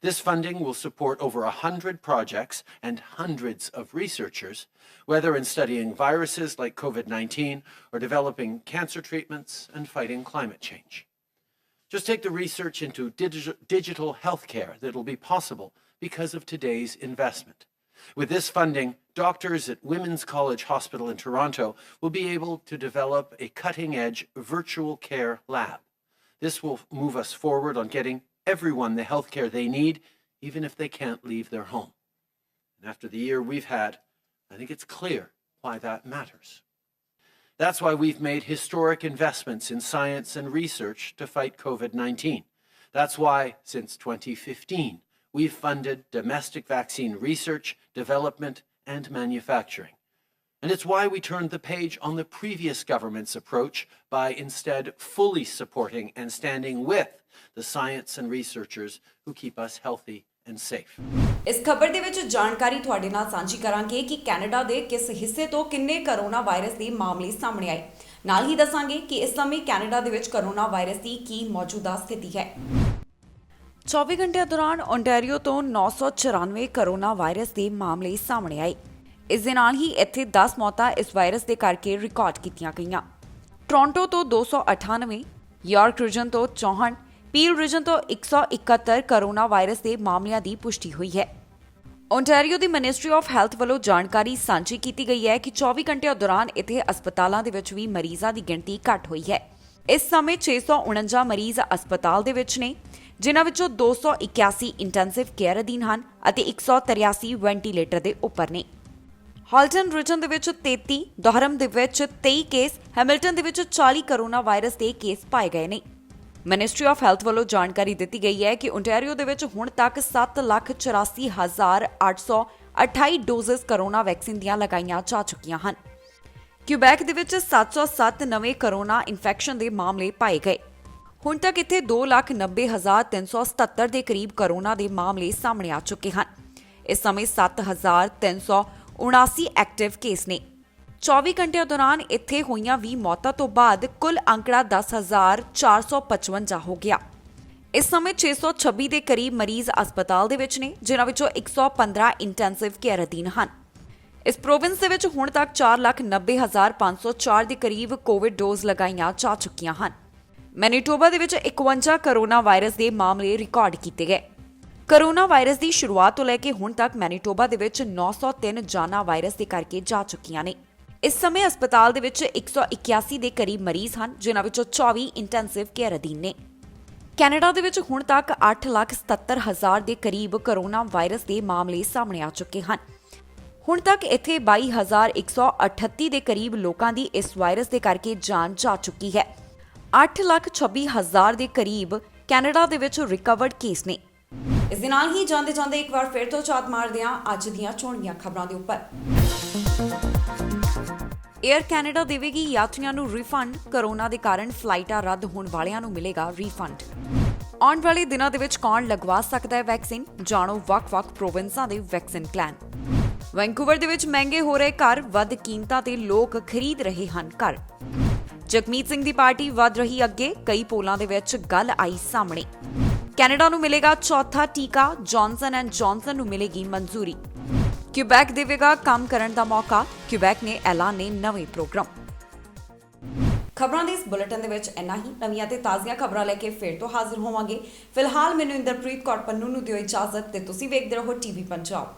This funding will support over 100 projects and hundreds of researchers, whether in studying viruses like COVID-19 or developing cancer treatments and fighting climate change. Just take the research into digital healthcare that will be possible because of today's investment. With this funding, doctors at Women's College Hospital in Toronto will be able to develop a cutting-edge virtual care lab. This will move us forward on getting everyone the healthcare they need, even if they can't leave their home. And after the year we've had, I think it's clear why that matters. That's why we've made historic investments in science and research to fight COVID-19. That's why, since 2015, we've funded domestic vaccine research, development, and manufacturing. And it's why we turned the page on the previous government's approach by instead fully supporting and standing with the science and researchers who keep us healthy and safe. ਇਸ ਖਬਰ ਦੇ ਵਿੱਚ ਜਾਣਕਾਰੀ ਤੁਹਾਡੇ ਨਾਲ ਸਾਂਝੀ ਕਰਾਂਗੇ ਕਿ ਕੈਨੇਡਾ ਦੇ ਕਿਸ ਹਿੱਸੇ ਤੋਂ ਕਿੰਨੇ ਕਰੋਨਾ ਵਾਇਰਸ ਦੇ ਮਾਮਲੇ ਸਾਹਮਣੇ ਆਏ। ਨਾਲ ਹੀ ਦੱਸਾਂਗੇ ਕਿ ਇਸ ਸਮੇਂ ਕੈਨੇਡਾ ਦੇ ਵਿੱਚ ਕਰੋਨਾ ਵਾਇਰਸ ਦੀ ਕੀ ਮੌਜੂਦਾ ਸਥਿਤੀ ਹੈ। 24 ਘੰਟਿਆਂ ਦੌਰਾਨ ਓਨਟਾਰੀਓ ਤੋਂ 994 ਕਰੋਨਾ ਵਾਇਰਸ ਦੇ ਮਾਮਲੇ ਸਾਹਮਣੇ ਆਏ। ਇਸ ਦੇ ਨਾਲ ਹੀ ਇੱਥੇ 10 ਮੌਤਾਂ ਇਸ ਵਾਇਰਸ ਦੇ ਕਰਕੇ ਰਿਕਾਰਡ ਕੀਤੀਆਂ ਗਈਆਂ। ਟੋਰਾਂਟੋ ਤੋਂ 298, ਯਾਰਕ ਰੀਜਨ ਤੋਂ 64, ਪੀਲ ਰੀਜਨ ਤੋਂ 171 ਕਰੋਨਾ ਵਾਇਰਸ ਦੇ ਮਾਮਲਿਆਂ ਦੀ ਪੁਸ਼ਟੀ ਹੋਈ ਹੈ। Ontario the ministry of health ਵੱਲੋਂ ਜਾਣਕਾਰੀ ਸਾਂਝੀ ਕੀਤੀ ਗਈ ਹੈ ਕਿ 24 ਘੰਟਿਆਂ ਦੌਰਾਨ ਇੱਥੇ ਹਸਪਤਾਲਾਂ ਦੇ ਵਿੱਚ ਵੀ ਮਰੀਜ਼ਾਂ ਦੀ ਗਿਣਤੀ ਘੱਟ ਹੋਈ ਹੈ। ਇਸ ਸਮੇਂ 649 ਮਰੀਜ਼ ਹਸਪਤਾਲ ਦੇ ਵਿੱਚ ਨੇ, ਜਿਨ੍ਹਾਂ ਵਿੱਚੋਂ 281 ਇੰਟੈਂਸਿਵ ਕੇਅਰ ਅਧੀਨ ਹਨ ਅਤੇ 183 ਵੈਂਟੀਲੇਟਰ ਦੇ ਉੱਪਰ ਨੇ। ਹਾਲਟਨ ਰੀਜਨ ਦੇ ਵਿੱਚ 33, ਦੁਹਰਮ ਦੇ ਵਿੱਚ 23 ਕੇਸ, ਹੈਮਿਲਟਨ ਦੇ ਵਿੱਚ 40 ਕਰੋਨਾ ਵਾਇਰਸ ਦੇ ਕੇਸ ਪਾਏ ਗਏ ਨੇ। ਮਿਨਿਸਟਰੀ ਆਫ ਹੈਲਥ ਵੱਲੋਂ ਜਾਣਕਾਰੀ ਦਿੱਤੀ ਗਈ ਹੈ ਕਿ ਓਨਟਾਰੀਓ ਦੇ ਵਿੱਚ ਹੁਣ ਤੱਕ 7,84,828 ਡੋਜ਼ਸ ਕਰੋਨਾ ਵੈਕਸੀਨ ਦੀਆਂ ਲਗਾਈਆਂ ਜਾ ਚੁੱਕੀਆਂ ਹਨ। ਕਿਊਬੈਕ ਦੇ ਵਿੱਚ 707 ਨਵੇਂ ਕਰੋਨਾ ਇਨਫੈਕਸ਼ਨ ਦੇ ਮਾਮਲੇ ਪਾਏ ਗਏ। ਹੁਣ ਤੱਕ ਇੱਥੇ 2,90,377 ਦੇ ਕਰੀਬ ਕਰੋਨਾ ਦੇ ਮਾਮਲੇ ਸਾਹਮਣੇ ਆ ਚੁੱਕੇ ਹਨ। ਇਸ ਸਮੇਂ 7,379 ਐਕਟਿਵ ਕੇਸ ਨੇ। 24 ਘੰਟਿਆਂ ਦੌਰਾਨ ਇੱਥੇ ਹੋਈਆਂ 20 ਮੌਤਾਂ ਤੋਂ ਬਾਅਦ ਕੁੱਲ ਅੰਕੜਾ 10,455 ਹੋ ਗਿਆ। ਇਸ ਸਮੇਂ 626 ਦੇ ਕਰੀਬ ਮਰੀਜ਼ ਹਸਪਤਾਲ ਦੇ ਵਿੱਚ ਨੇ, ਜਿਨ੍ਹਾਂ ਵਿੱਚੋਂ 115 ਇੰਟੈਂਸਿਵ ਕੇਅਰ ਅਧੀਨ ਹਨ। ਇਸ ਪ੍ਰੋਵਿੰਸ ਦੇ ਵਿੱਚ ਹੁਣ ਤੱਕ 4,90,504 ਦੇ ਕਰੀਬ ਕੋਵਿਡ ਡੋਜ਼ ਲਗਾਈਆਂ ਜਾ ਚੁੱਕੀਆਂ ਹਨ। ਮੈਨੀਟੋਬਾ ਦੇ ਵਿੱਚ 51 ਕਰੋਨਾ ਵਾਇਰਸ ਦੇ ਮਾਮਲੇ ਰਿਕਾਰਡ ਕੀਤੇ ਗਏ। ਕਰੋਨਾ ਵਾਇਰਸ ਦੀ ਸ਼ੁਰੂਆਤ ਤੋਂ ਲੈ ਕੇ ਹੁਣ ਤੱਕ ਮੈਨੀਟੋਬਾ ਦੇ ਵਿੱਚ 903 ਜਾਨਾਂ ਵਾਇਰਸ ਦੇ ਕਰਕੇ ਜਾ ਚੁੱਕੀਆਂ ਨੇ। ਇਸ ਸਮੇਂ ਹਸਪਤਾਲ ਦੇ ਵਿੱਚ 181 ਦੇ ਕਰੀਬ ਮਰੀਜ਼ ਹਨ, ਜਿਨ੍ਹਾਂ ਵਿੱਚੋਂ 24 ਇੰਟੈਂਸਿਵ ਕੇਅਰ ਅਧੀਨ ਨੇ। ਕੈਨੇਡਾ ਦੇ ਵਿੱਚ ਹੁਣ ਤੱਕ 8,77,000 ਦੇ ਕਰੀਬ ਕਰੋਨਾ ਵਾਇਰਸ ਦੇ ਮਾਮਲੇ ਸਾਹਮਣੇ ਆ ਚੁੱਕੇ ਹਨ। ਹੁਣ ਤੱਕ ਇੱਥੇ 22,138 ਦੇ ਕਰੀਬ ਲੋਕਾਂ ਦੀ ਇਸ ਵਾਇਰਸ ਦੇ ਕਰਕੇ ਜਾਨ ਜਾ ਚੁੱਕੀ ਹੈ। 8,26,000 ਦੇ ਕਰੀਬ ਕੈਨੇਡਾ ਦੇ ਵਿੱਚ ਰਿਕਵਰਡ ਕੇਸ ਨੇ। ਇਸ ਦੇ ਨਾਲ ਹੀ ਜਾਂਦੇ ਇੱਕ ਵਾਰ ਫਿਰ ਤੋਂ ਝਾਤ ਮਾਰਦੇ ਹਾਂ ਅੱਜ ਦੀਆਂ ਚੋਣਵੀਆਂ ਖਬਰਾਂ ਦੇ ਉੱਪਰ। ਏਅਰ ਕੈਨੇਡਾ ਦੇਵੇਗੀ ਯਾਤਰੀਆਂ ਨੂੰ ਰਿਫੰਡ। ਕੋਰੋਨਾ ਦੇ ਕਾਰਨ ਫਲਾਈਟਾਂ ਰੱਦ ਹੋਣ ਵਾਲਿਆਂ ਨੂੰ ਮਿਲੇਗਾ ਰਿਫੰਡ। ਆਉਣ ਵਾਲੇ ਦਿਨਾਂ ਦੇ ਵਿੱਚ ਕੌਣ ਲਗਵਾ ਸਕਦਾ ਹੈ ਵੈਕਸੀਨ? ਜਾਣੋ ਵੱਖ-ਵੱਖ ਪ੍ਰੋਵਿੰਸਾਂ ਦੇ ਵੈਕਸੀਨ ਪਲਾਨ। ਵੈਂਕੂਵਰ ਦੇ ਵਿੱਚ ਮਹਿੰਗੇ ਹੋ ਰਹੇ ਘਰ, ਵੱਧ ਕੀਮਤਾਂ ਤੇ ਲੋਕ ਖਰੀਦ ਰਹੇ ਹਨ ਘਰ। ਜਗਮੀਤ ਸਿੰਘ ਦੀ ਪਾਰਟੀ ਵੱਧ ਰਹੀ ਅੱਗੇ, ਕਈ ਪੋਲਾਂ ਦੇ ਵਿੱਚ ਗੱਲ ਆਈ ਸਾਹਮਣੇ। ਕੈਨੇਡਾ ਨੂੰ ਮਿਲੇਗਾ ਚੌਥਾ ਟੀਕਾ, ਜੌਨਸਨ ਐਂਡ ਜੌਨਸਨ ਨੂੰ ਮਿਲੇਗੀ ਮਨਜ਼ੂਰੀ। ਕਿਊਬੈਕ ਦੇਵੇਗਾ ਕੰਮ ਕਰਨ ਦਾ ਮੌਕਾ, ਕਿਊਬੈਕ ਨੇ ਐਲਾਨੇ ਨਵੇਂ ਪ੍ਰੋਗਰਾਮ। ਖਬਰਾਂ ਦੇ ਇਸ ਬੁਲੇਟਿਨ ਦੇ ਵਿੱਚ ਇੰਨਾ ਹੀ। ਨਵੀਆਂ ਤੇ ਤਾਜ਼ੀਆਂ ਖਬਰਾਂ ਲੈ ਕੇ ਫਿਰ ਤੋਂ ਹਾਜ਼ਰ ਹੋਵਾਂਗੇ। ਫਿਲਹਾਲ ਮੈਨੂੰ ਇੰਦਰਪ੍ਰੀਤ ਕੌਰ ਪੰਨੂ ਨੂੰ ਦਿਓ ਇਜਾਜ਼ਤ ਤੇ ਤੁਸੀਂ ਵੇਖਦੇ ਰਹੋ ਟੀਵੀ ਪੰਜਾਬ।